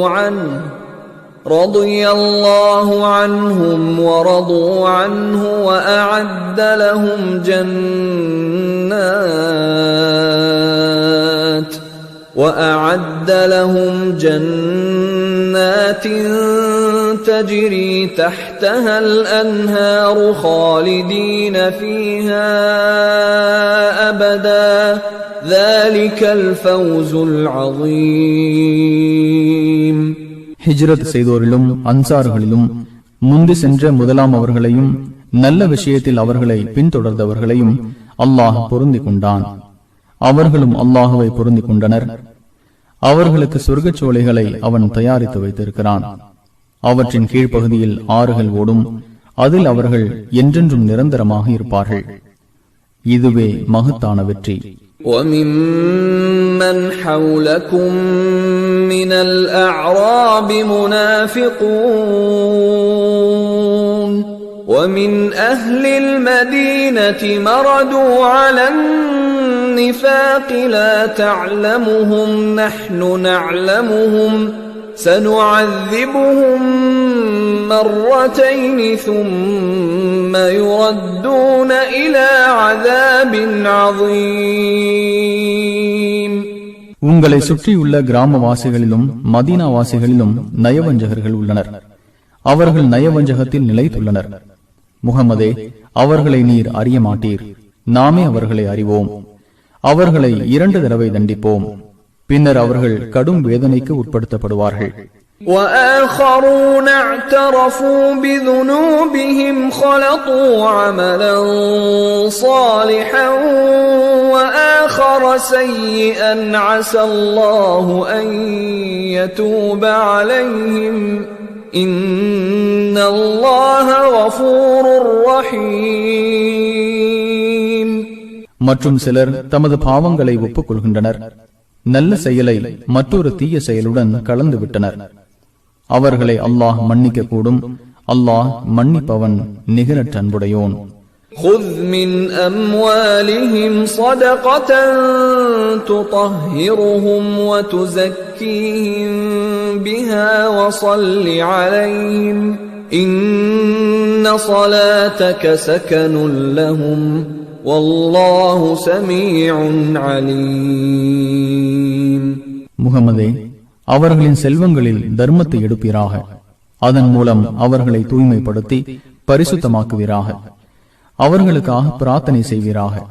B: عنه وأعد لهم جنات تجري تحتها الأنهار خالدين فيها أبدا ذلك الفوز العظيم.
A: ஹிஜ்ரத் செய்தோரிலும் அன்சார்களிலும் முந்தி சென்ற முதலாம் அவர்களையும் நல்ல விஷயத்தில் அவர்களை பின்தொடர்ந்தவர்களையும் அல்லாஹ் பொருந்திக் கொண்டான். அவர்களும் அல்லாஹுவை பொருந்திக் கொண்டனர். அவர்களுக்கு சொர்க்கச் சோலைகளை அவன் தயாரித்து வைத்திருக்கிறான். அவற்றின் கீழ்ப்பகுதியில் ஆறுகள் ஓடும். அதில் அவர்கள் என்றென்றும் நிரந்தரமாக இருப்பார்கள். இதுவே மகத்தான வெற்றி.
B: وَمِمَّنْ حَوْلَكُمْ مِنَ الْأَعْرَابِ مُنَافِقُونَ وَمِنْ أَهْلِ الْمَدِينَةِ مَرَدُوا عَلَى النِّفَاقِ لَا تَعْلَمُهُمْ نَحْنُ نَعْلَمُهُمْ سَنُعَذِّبُهُمْ مرتين ثم يردون إلى عذاب عظيم.
A: உங்களை சுற்றியுள்ள கிராமவாசிகளிலும் மதீனாவாசிகளிலும் நயவஞ்சகர்கள் உள்ளனர். அவர்கள் நயவஞ்சகத்தில் நிலைத்துள்ளனர். முகமதே, அவர்களை நீர் அறிய மாட்டீர். நாமே அவர்களை அறிவோம். அவர்களை 2 தடவை தண்டிப்போம். பின்னர் அவர்கள் கடும் வேதனைக்கு உட்படுத்தப்படுவார்கள்.
B: وآخرون اعترفوا بذنوبهم خلطوا عملا صالحا وآخر سيئا عسى الله أن يتوب عليهم إن الله غفور رحيم.
A: மற்றும் சிலர் தமது பாவங்களை ஒப்புக்கொள்கின்றனர், நல்ல செயலை மற்றொரு தீய செயலுடன் கலந்து விட்டனர். அவர்களை அல்லாஹ் மன்னிக்க கூடும். அல்லாஹ் மன்னிப்பவன், நிகரற்ற அன்புடையோன்.
B: خذ من أموالهم صدقة تطهرهم وتزكيهم بها وصل عليهم إن صلاتك سكن لهم والله سميع عليم.
A: முஹம்மதே, அவர்களின் செல்வங்களில் தர்மத்தை எடுப்பீராக. அதன் மூலம் அவர்களை தூய்மைப்படுத்தி பரிசுத்தமாக்குவீராக. அவர்களுக்காக பிரார்த்தனை செய்வீராக.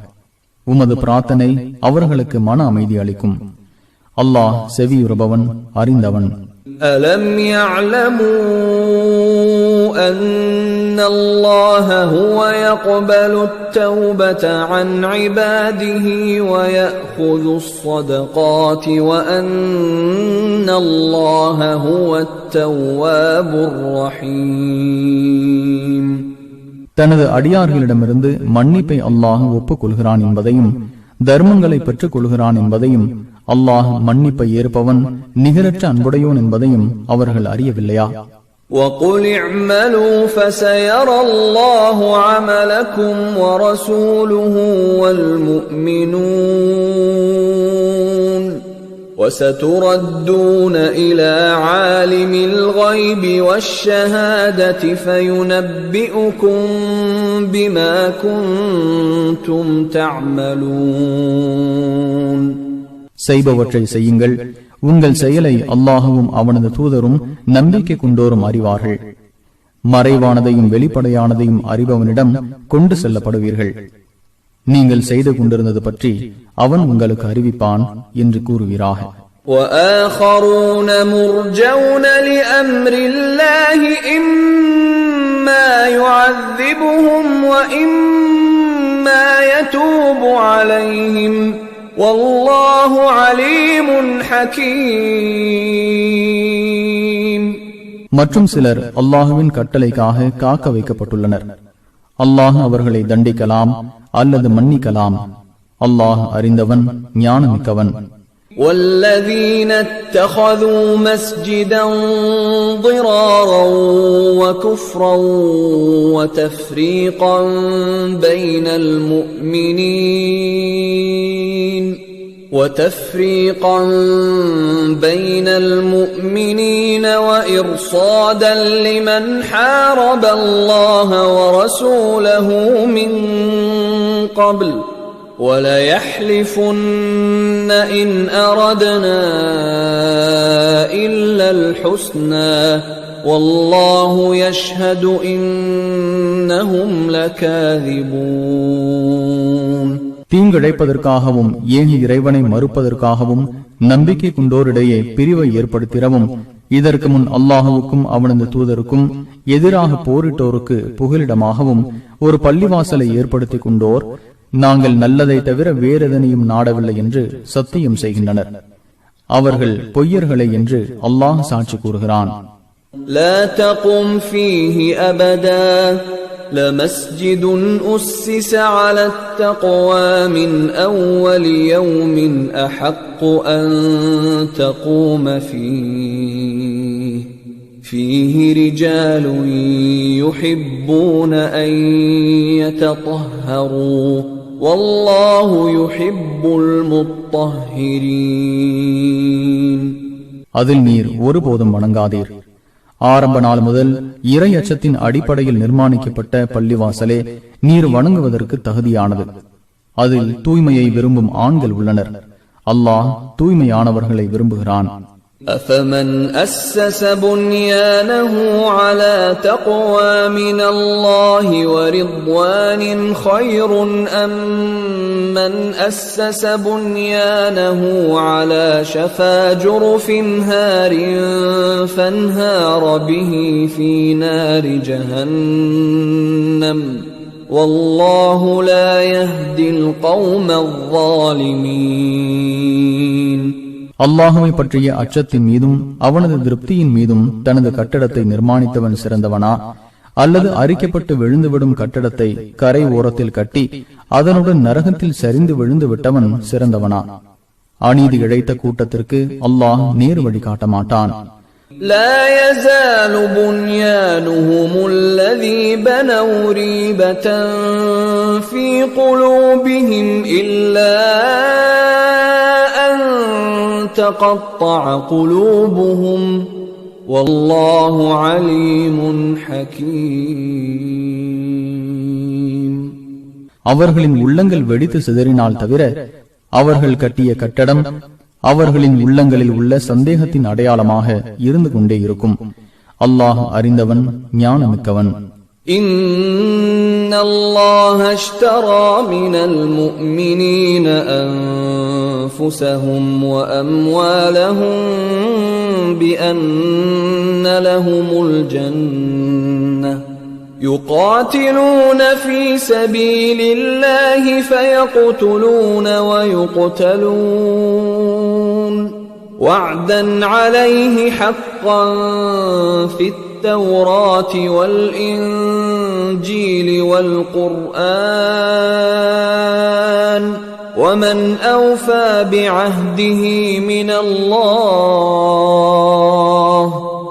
A: உமது பிரார்த்தனை அவர்களுக்கு மன அமைதி அளிக்கும். அல்லாஹ் செவியுறுபவன், அறிந்தவன்.
B: ألم يعلموا أن الله هو يقبل التوبة عن عباده ويأخذ الصدقات وأن الله هو التواب الرحيم.
A: தனது அடியார்களிடமிருந்து மன்னிப்பை அல்லாஹ் ஒப்புக்கொள்கிறான் என்பதையும் தர்மங்களை பெற்றுக் கொள்கிறான் என்பதையும் அல்லாஹ் மன்னிப்பை ஏற்பவன், நிகரற்ற அன்புடையோன் என்பதையும் அவர்கள் அறியவில்லையா?
B: وَقُلِ اعْمَلُوا فَسَيَرَى اللَّهُ عَمَلَكُمْ وَرَسُولُهُ وَالْمُؤْمِنُونَ وَسَتُرَدُّونَ إِلَى عَالِمِ الْغَيْبِ وَالشَّهَادَةِ فَيُنَبِّئُكُم بِمَا كُنتُمْ تَعْمَلُونَ.
A: செய்பவற்றை செய்யுங்கள். உங்கள் செயலை அல்லாஹுவும் அவனது தூதரும் நம்பிக்கை கொண்டோரும் அறிவார்கள். மறைவானதையும் வெளிப்படையானதையும் அறிபவனிடம் கொண்டு செல்லப்படுவீர்கள். நீங்கள் செய்து கொண்டிருந்தது பற்றி அவன் உங்களுக்கு அறிவிப்பான் என்று கூறுவீராக.
B: وَآخَرُونَ مُرْجَوْنَ لِأَمْرِ اللَّهِ إِمَّا يُعَذِّبُهُمْ وَإِمَّا يَتُوبُ عَلَيْهِمْ وَاللَّهُ عَلِيمٌ حَكِيمٌ.
A: மற்றும் சிலர் அல்லாஹுவின் கட்டளைக்காக காக்க வைக்கப்பட்டுள்ளனர். அல்லாஹ் அவர்களை தண்டிக்கலாம் அல்லது மன்னிக்கலாம். அல்லாஹ் அறிந்தவன், ஞானமிக்கவன்.
B: وَالَّذِينَ اتَّخَذُوا مَسْجِدًا ضِرَارًا وَكُفْرًا وَتَفْرِيقًا بَيْنَ الْمُؤْمِنِينَ وَإِرْصَادًا لِمَنْ حَارَبَ اللَّهَ وَرَسُولَهُ مِنْ قَبْلُ وَلَيَحْلِفُنَّ إِنْ أَرَدْنَا إِلَّا الْحُسْنَى وَاللَّهُ يَشْهَدُ إِنَّهُمْ لَكَاذِبُونَ.
A: தீங்கிழைப்பதற்காகவும் ஏகி இறைவனை மறுப்பதற்காகவும் நம்பிக்கை கொண்டோரிடையே பிரிவை ஏற்படுத்திடவும் இதற்கு முன் அல்லாஹுவுக்கும் அவனது தூதருக்கும் எதிராக போரிட்டோருக்கு புகலிடமாகவும் ஒரு பள்ளிவாசலை ஏற்படுத்திக் கொண்டோர் நாங்கள் நல்லதை தவிர வேறெதனையும் நாடவில்லை என்று சத்தியம் செய்கின்றனர். அவர்கள் பொய்யர்களே என்று அல்லாஹ் சாட்சி கூறுகிறான்.
B: لا تقم فيه أبدا لمسجد أسس على التقوى من أول يوم أحق أن تقوم فيه رجال يحبون أن يتطهروا والله يحب المطهرين.
A: அதில் நீர் ஒருபோதும் வணங்காதீர். ஆரம்ப நாள் முதல் இறை அச்சத்தின் அடிப்படையில் நிர்மாணிக்கப்பட்ட பள்ளிவாசலே நீர் வணங்குவதற்கு தகுதியானது. அதில் தூய்மையை விரும்பும் ஆண்கள் உள்ளனர். அல்லாஹ் தூய்மையானவர்களை விரும்புகிறான்.
B: أفمن أسس بنيانه على تقوى من الله ورضوان خير أم من أسس بنيانه على شفا جرف هار فانهار به في نار جهنم والله لا يهدي القوم الظالمين.
A: அல்லாஹுவை பற்றிய அச்சத்தின் மீதும் அவனது திருப்தியின் மீதும் தனது கட்டடத்தை நிர்மாணித்தவன் சிறந்தவனா, அல்லது அரிக்கப்பட்டு விழுந்துவிடும் கட்டடத்தை கரை ஓரத்தில் கட்டி அதனுடன் நரகத்தில் சரிந்து விழுந்து விட்டவன் சிறந்தவனா? அநீதி இழைத்த கூட்டத்திற்கு அல்லாஹ் நேர் வழி காட்ட மாட்டான்.
B: لا يزال بنيانهم الذي بنوا ريبة في قلوبهم إلا أن تقطع قلوبهم والله عليم حكيم.
A: அவர்களின் உள்ளங்கள் வெடித்து சிதறினால் தவிர அவர்கள் கட்டிய கட்டடம் அவர்களின் உள்ளங்களில் உள்ள சந்தேகத்தின் அடையாளமாக இருந்து கொண்டே இருக்கும். அல்லாஹ் அறிந்தவன், ஞானமிக்கவன்.
B: இன்னல்லாஹ அஷ்தரா மினல் முஃமினீன அன்ஃபுஸஹும் வ அம்வாலஹும் பிஅன்ன லஹுமுல் ஜன்னah يقاتلون في سبيل الله فيقتلون ويقتلون وعدا عليه حقا في التوراة والإنجيل والقرآن ومن أوفى بعهده من الله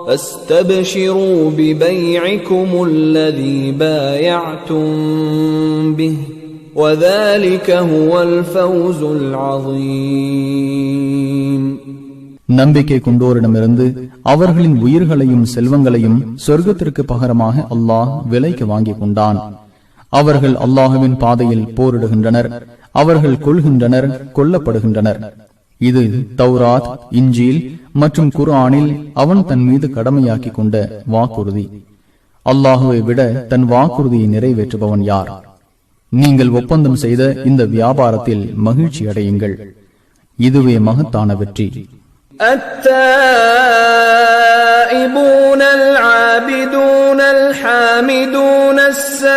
B: فاستبشروا ببيعكم الذي بايعتم به وذلك هو الفوز العظيم.
A: நம்பிக்கை கொண்டோரிடமிருந்து அவர்களின் உயிர்களையும் செல்வங்களையும் சொர்க்கத்திற்கு பகரமாக அல்லாஹ் விலைக்கு வாங்கி கொண்டான். அவர்கள் அல்லாஹுவின் பாதையில் போரிடுகின்றனர், அவர்கள் கொள்கின்றனர், கொல்லப்படுகின்றனர். இது தௌராத், இன்ஜீல் மற்றும் குர்ஆனில் அவன் தன் மீது கடமையாக்கி கொண்ட வாக்குறுதி. அல்லாஹுவை விட தன் வாக்குறுதியை நிறைவேற்றுபவன் யார்? நீங்கள் ஒப்பந்தம் செய்த இந்த வியாபாரத்தில் மகிழ்ச்சி அடையுங்கள், இதுவே மகத்தான வெற்றி.
B: التائبون العابدون الحامدون السائحون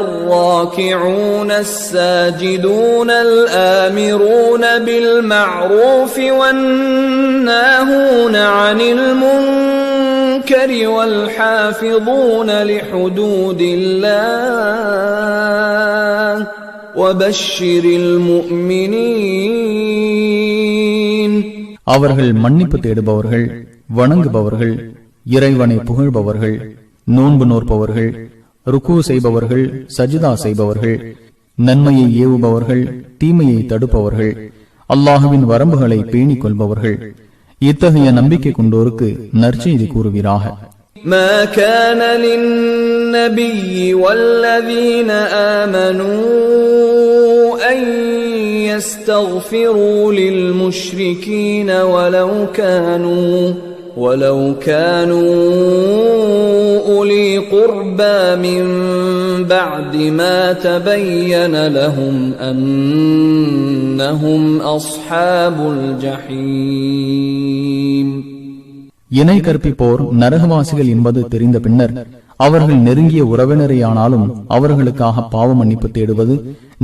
B: الراكعون الساجدون الآمرون بالمعروف والناهون عن المنكر والحافظون لحدود الله وبشر المؤمنين.
A: அவர்கள் மன்னிப்பு தேடுபவர்கள், வணங்குபவர்கள், இறைவனை புகழ்பவர்கள், நோன்பு நோற்பவர்கள், ருக்கு செய்பவர்கள், சஜிதா செய்பவர்கள், நன்மையை ஏவுபவர்கள், தீமையை தடுப்பவர்கள், அல்லாஹுவின் வரம்புகளை பேணிக் கொள்பவர்கள், இத்தகைய நம்பிக்கை கொண்டோருக்கு நற்செய்தி கூறுவீராக.
B: ما كان للنبي والذين آمنوا أن يستغفروا للمشركين ولو كانوا أولي قربى من بعد ما تبين لهم أنهم أصحاب الجحيم.
A: இணை கற்பிப்போர் நரகவாசிகள் என்பது தெரிந்த பின்னர் அவர்கள் நெருங்கிய உறவினரையானாலும் அவர்களுக்காக பாவ மன்னிப்பு தேடுவது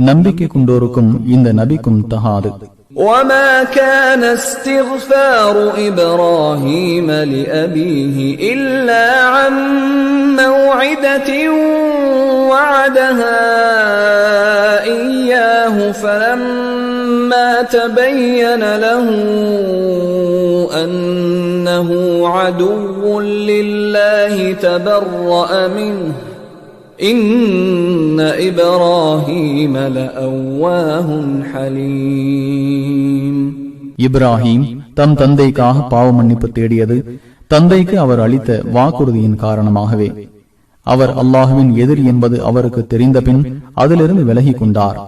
A: நம்பிக்கை கொண்டோருக்கும் இந்த நபிக்கும் தகாது.
B: وما كان استغفار إبراهيم لأبيه إلا عن موعدة وعدها إياه فلما تبين له أنه عدو لله تبرأ منه إن إبراهيم لأواه حليم.
A: இப்ராஹிம் தம் தந்தைக்காக பாவ மன்னிப்பு தேடியது தந்தைக்கு அவர் அளித்த வாக்குறுதியின் காரணமாகவே. அவர் அல்லாஹுவின் எதிரி என்பது அவருக்கு தெரிந்த பின் அதிலிருந்து விலகி கொண்டார்.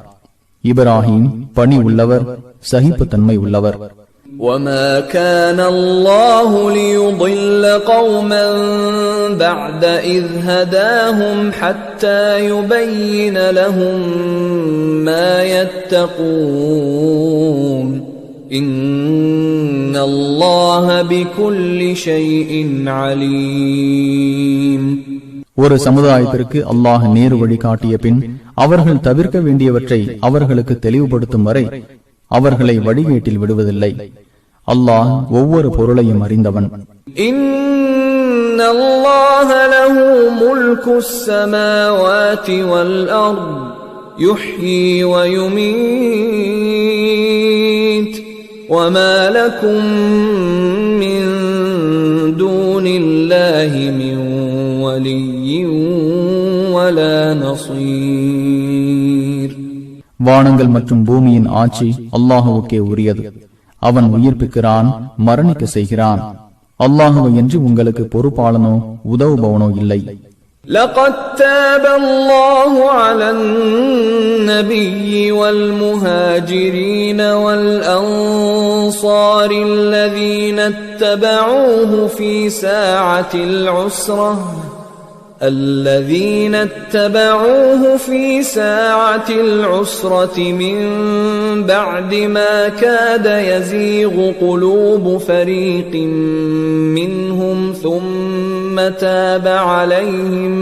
A: இப்ராஹிம் பணி உள்ளவர், சகிப்புத்தன்மை உள்ளவர்.
B: وَمَا كَانَ اللَّهُ لِيُضِلَّ قَوْمًا بَعْدَ إِذْ هَدَاهُمْ حَتَّى يُبَيِّنَ لَهُم مَّا يَتَّقُونَ إِنَّ اللَّهَ بِكُلِّ شَيْءٍ عَلِيمٌ.
A: ஒரு சமுதாயத்திற்கு அல்லாஹ் நேரு வழி காட்டிய பின் அவர்கள் தவிர்க்க வேண்டியவற்றை அவர்களுக்கு தெளிவுபடுத்தும் வரை அவர்களை வழிகேட்டில் விடுவதில்லை. அல்லாஹ் ஒவ்வொரு பொருளையும் அறிந்தவன்.
B: இன்னல்லாஹ லஹு முல்குஸ் ஸமாவாதி வல் அர்த் யுஹ்யி வ யுமீத் வமா லகும் மின் தூனில்லாஹி மின் வலிய்யின் வலா நஸீர்.
A: வானங்கள் மற்றும் பூமியின் ஆட்சி அல்லாஹுவுக்கே உரியது. அவன் உயிர்ப்பிக்கிறான், மரணிக்க செய்கிறான். அல்லாஹுவை என்று உங்களுக்கு பொறுப்பாளனோ உதவுபவனோ இல்லை.
B: لقد تاب الله على النبي والمهاجرين والأنصار الذين اتبعوه في ساعة العسرة من بعد ما كاد يزيغ قلوب فريق منهم ثم تاب عليهم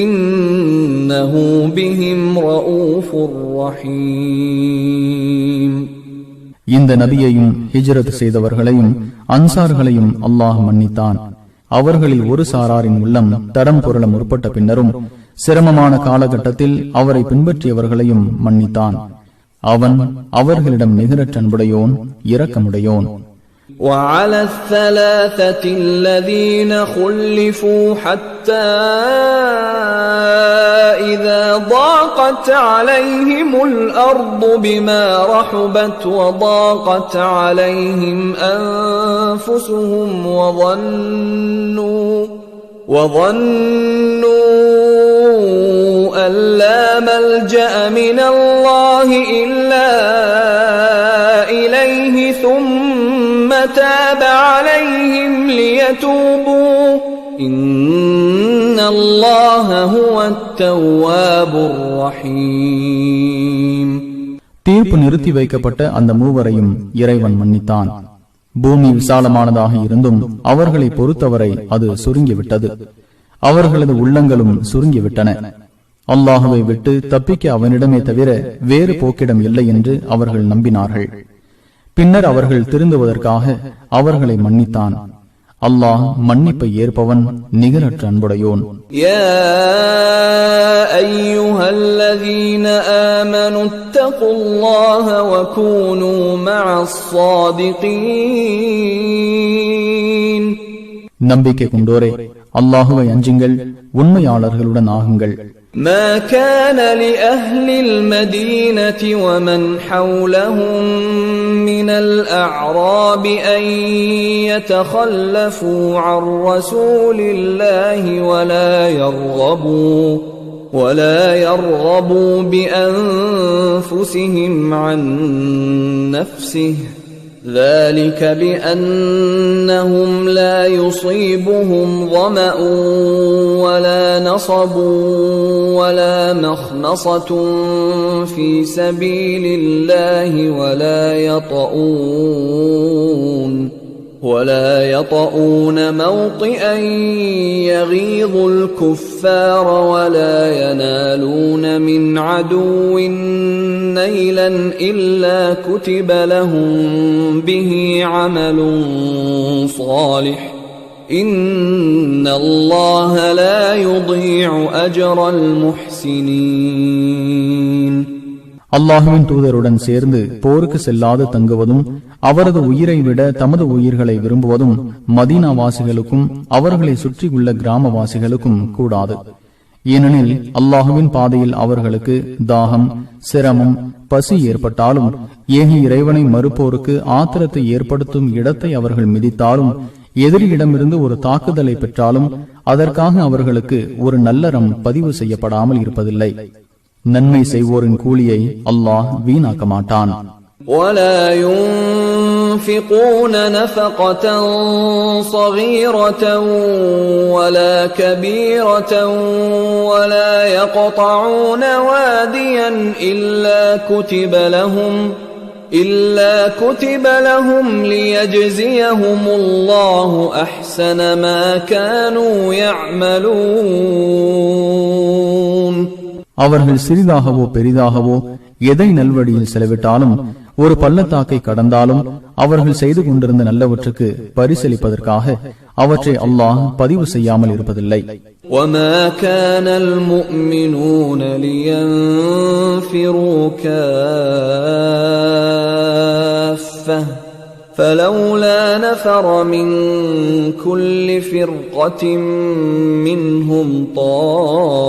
B: إنه بهم رؤوف رحيم.
A: இந்த நபியையும் ஹிஜ்ரத் செய்தவர்களையும் அன்சார்களையும் அல்லாஹ் மன்னித்தான். அவர்களில் ஒரு சாராரின் உள்ளம் தடம் புரள முற்பட்ட பின்னரும் சிரமமான காலகட்டத்தில் அவரை பின்பற்றியவர்களையும் மன்னித்தான். அவன் அவர்களிடம் நிகரற்ற அன்புடையோன், இரக்கமுடையோன்.
B: وعلى الثلاثة الذين خلفوا حتى إذا ضاقت عليهم الأرض بما رحبت وضاقت عليهم أنفسهم وظنوا أن لا ملجأ من الله إلا إليه ثم تاب عليهم ليتوبوا إن الله هو التواب الرحيم.
A: தீர்ப்பு நிறுத்தி வைக்கப்பட்ட அந்த மூவரையும் இறைவன் மன்னித்தான். பூமி விசாலமானதாக இருந்தும் அவர்களை பொறுத்தவரை அது சுருங்கிவிட்டது. அவர்களது உள்ளங்களும் சுருங்கிவிட்டன. அல்லாஹுவை விட்டு தப்பிக்க அவனிடமே தவிர வேறு போக்கிடம் இல்லை என்று அவர்கள் நம்பினார்கள். பின்னர் அவர்கள் திருந்துவதற்காக அவர்களை மன்னித்தான். அல்லாஹ் மன்னிப்பை ஏற்பவன், நிகரற்ற அன்புடையோன்.
B: யா அய்யுஹல்லதீன ஆமனு தக்குல்லாஹ வ கூனூ மஅஸ் ஸாதிகீன்.
A: நம்பிக்கை கொண்டோரே, அல்லாஹுவை அஞ்சுங்கள், உண்மையாளர்களுடன் ஆகுங்கள்.
B: ما كان لأهل المدينة ومن حولهم من الأعراب أن يتخلفوا عن رسول الله ولا يرغبوا بأنفسهم عن نفسه ذلك بأنهم لا يصيبهم ظمأ ولا نصب ولا مخمصة في سبيل الله ولا يطؤون موطئا يغيظ الكفار ولا ينالون من عدو نيلا إلا كتب لهم به عمل صالح إن الله لا يضيع أجر المحسنين.
A: அல்லாஹுவின் தூதருடன் சேர்ந்து போருக்கு செல்லாது தங்குவதும் அவரது உயிரை விட தமது உயிர்களை விரும்புவதும் மதீனாவாசிகளுக்கும் அவர்களை சுற்றியுள்ள கிராமவாசிகளுக்கும் கூடாது. ஏனெனில் அல்லாஹுவின் பாதையில் அவர்களுக்கு தாகம், சிரமம், பசி ஏற்பட்டாலும், ஏகி இறைவனை மறுப்போருக்கு ஆத்திரத்தை ஏற்படுத்தும் இடத்தை அவர்கள் மிதித்தாலும், எதிரியிடமிருந்து ஒரு தாக்குதலை பெற்றாலும் அதற்காக அவர்களுக்கு ஒரு நல்லறம் பதிவு செய்யப்படாமல் இருப்பதில்லை. நன்மை செய்வோரின் கூலியை அல்லாஹ் வீணாக்க மாட்டான்.
B: ولا ينفقون نفقة صغيرة ولا كبيرة ولا يقطعون واديا إلا كتب لهم ليجزيهم الله أحسن ما كانوا يعملون.
A: அவர்கள் சிறிதாகவோ பெரிதாகவோ எதை நல்வழியில் செலவிட்டாலும், ஒரு பள்ளத்தாக்கை கடந்தாலும், அவர்கள் செய்து கொண்டிருந்த நல்லவற்றுக்கு பரிசளிப்பதற்காக அவற்றை அல்லாஹ் பதிவு செய்யாமல் இருப்பதில்லை.
B: وَمَا كَانَ الْمُؤْمِنُونَ لِيَنْفِرُوا كَافَّةً فَلَوْلَا نَفَرَ مِنْ كُلِّ فِرْقَةٍ مِّنْهُمْ طَائِفَةٌ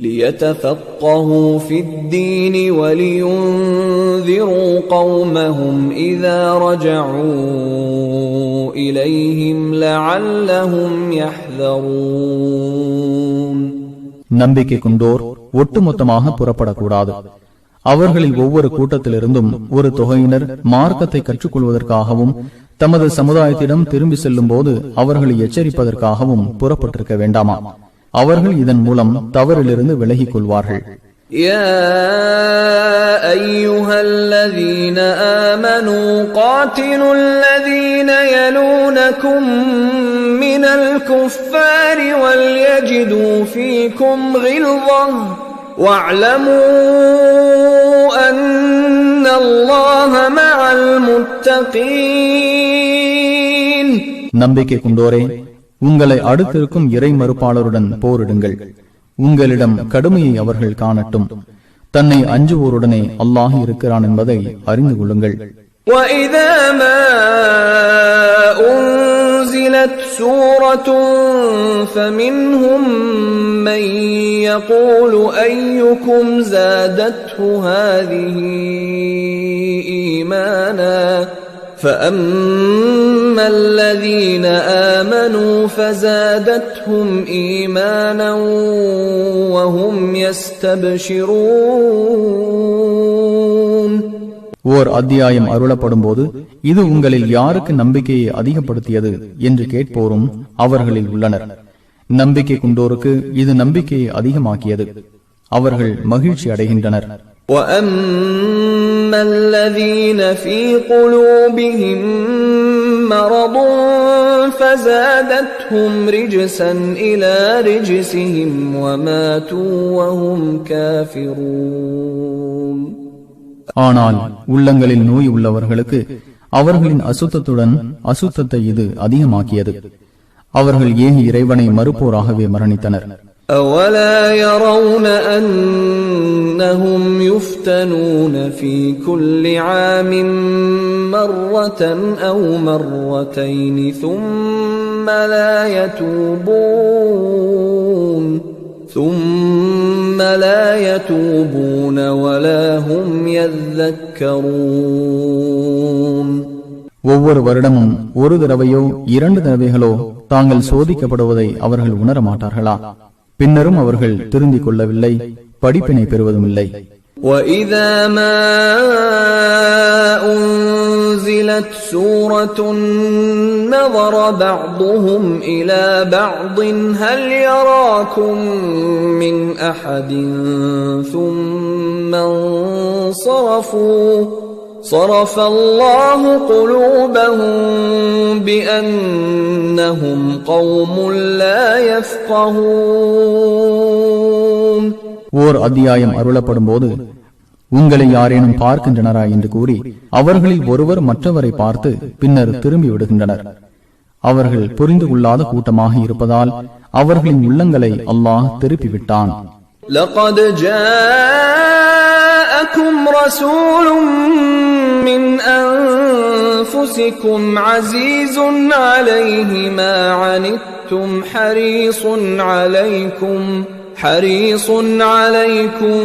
B: لِيَتَفَقَّهُوا فِي الدِّينِ وَلِيُنذِرُوا قَوْمَهُمْ إِذَا رَجَعُوا إِلَيْهِمْ لَعَلَّهُمْ يَحْذَرُونَ.
A: நம்பிக்கை கொண்டோர் ஒட்டுமொத்தமாக புறப்படக்கூடாது. அவர்களில் ஒவ்வொரு கூட்டத்திலிருந்தும் ஒரு தொகையினர் மார்க்கத்தை கற்றுக்கொள்வதற்காகவும் தமது சமுதாயத்திடம் திரும்பி செல்லும் போது அவர்களை எச்சரிப்பதற்காகவும் புறப்பட்டிருக்க வேண்டாமா? அவர்கள் இதன் மூலம் தவறிலிருந்து விலகிக் கொள்வார்கள்.
B: يا أيها الذين آمنوا قاتلوا الذين يلونكم من الكفار وليجدوا فيكم غلظة واعلموا أن الله مع المتقين.
A: நம்பிக்கை கொண்டோரே, உங்களை அடுத்திருக்கும் இறை மறுப்பாளருடன் போரிடுங்கள். உங்களிடம் கடுமையை அவர்கள் காணட்டும். தன்னை அஞ்சுவோருடனே அல்லாஹ் இருக்கிறான் என்பதை அறிந்து கொள்ளுங்கள்.
B: وَإِذَا مَا أُنْزِلَتْ سُورَةٌ فَمِنْهُمْ مَنْ يَقُولُ أَيُّكُمْ زَادَتْهُ هَذِهِ إِيمَانًا فَأَمَّا الَّذِينَ آمَنُوا فَزَادَتْهُمْ إِيمَانًا وَهُمْ يَسْتَبْشِرُونَ.
A: ஓர் அத்தியாயம் அருளப்படும் போது இது உங்களில் யாருக்கு நம்பிக்கையை அதிகப்படுத்தியது என்று கேட்போரும் அவர்களில் உள்ளனர். நம்பிக்கை கொண்டோருக்கு இது நம்பிக்கையை அதிகமாக்கியது. அவர்கள் மகிழ்ச்சி அடைகின்றனர்.
B: وَأَمَّا الَّذِينَ فِي قُلُوبِهِم مَّرَضٌ فَزَادَتْهُمْ رِجْسًا إِلَى رِجْسِهِمْ وَمَاتُوا وَهُمْ كَافِرُونَ.
A: ஆனால் உள்ளங்களில் நோய் உள்ளவர்களுக்கு அவர்களின் அசுத்தத்துடன் அசுத்தத்தை இது அதிகமாக்கியது. அவர்கள் இறைவனை மறுப்போராகவே மரணித்தனர்.
B: أَوَلَا يَرَوْنَ أَنَّهُمْ يُفْتَنُونَ فِي كُلِّ عَامٍ مَّرَّةً أَوْ مَرَّتَيْنِ ثُمَّ لَا يَتُوبُونَ وَلَا هُمْ يَذَّكَّرُونَ.
A: ஒவ்வொரு வருடமும் ஒரு தடவையோ 2 தடவைகளோ தாங்கள் சோதிக்கப்படுவதை அவர்கள் உணர மாட்டார்களா? பின்னரும் அவர்கள் திருந்திக் கொள்ளவில்லை, படிப்பினை பெறுவதும் இல்லை.
B: وَإِذَا مَا أُنْزِلَتْ سُورَةٌ نَظَرَ بَعْضُهُمْ إِلَى بَعْضٍ هَلْ يَرَاكُمْ مِنْ أَحَدٍ ثُمَّ انصَرَفُوا صَرَفَ اللَّهُ قُلُوبَهُمْ بِأَنَّهُمْ قَوْمٌ لَا يَفْقَهُونَ.
A: ஓர் அத்தியாயம் அருளப்படும் போது உங்களை யாரேனும் பார்க்கின்றனரா என்று கூறி அவர்களில் ஒருவர் மற்றவரை பார்த்து பின்னர் திரும்பி விடுகின்றனர். அவர்கள் புரிந்து கொள்ளாத கூட்டமாக இருப்பதால் அவர்களின் உள்ளங்களை அல்லாஹ் திருப்பிவிட்டான்.
B: لَقَدْ جَاءَكُمْ رَسُولٌ مِّنْ أَنفُسِكُمْ عَزِيزٌ عَلَيْهِ مَا عَنِتُّمْ حريص عليكم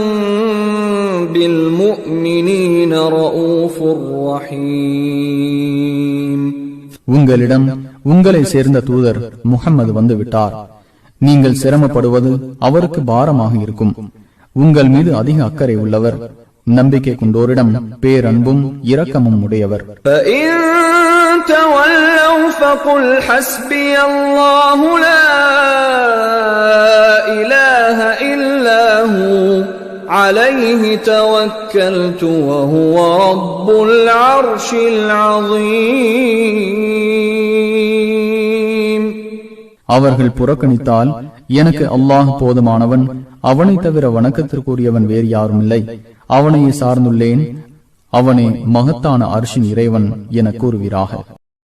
B: بالمؤمنين رؤوف رحيم.
A: உங்களிடம் உங்களை சேர்ந்த தூதர் முஹம்மது வந்து விட்டார். நீங்கள் சிரமப்படுவது அவருக்கு பாரமாக இருக்கும். உங்கள் மீது அதிக அக்கறை உள்ளவர், நம்பிக்கை கொண்டோரிடம் பேரன்பும் இரக்கமும் உடையவர்.
B: فَإِن تَوَلَّوْا فَقُلْ حَسْبِيَ اللَّهُ لَا إِلَٰهَ إِلَّا هُوَ عَلَيْهِ تَوَكَّلْتُ وَهُوَ رَبُّ الْعَرْشِ الْعَظِيمِ.
A: அவர்கள் புறக்கணித்தால், எனக்கு அல்லாஹ் போதுமானவன், அவனை தவிர வணக்கத்திற்குரியவன் வேறு யாரும் இல்லை, அவனையே சார்ந்துள்ளேன், அவனே மகத்தான அர்ஷின் இறைவன் என கூறுவீராக.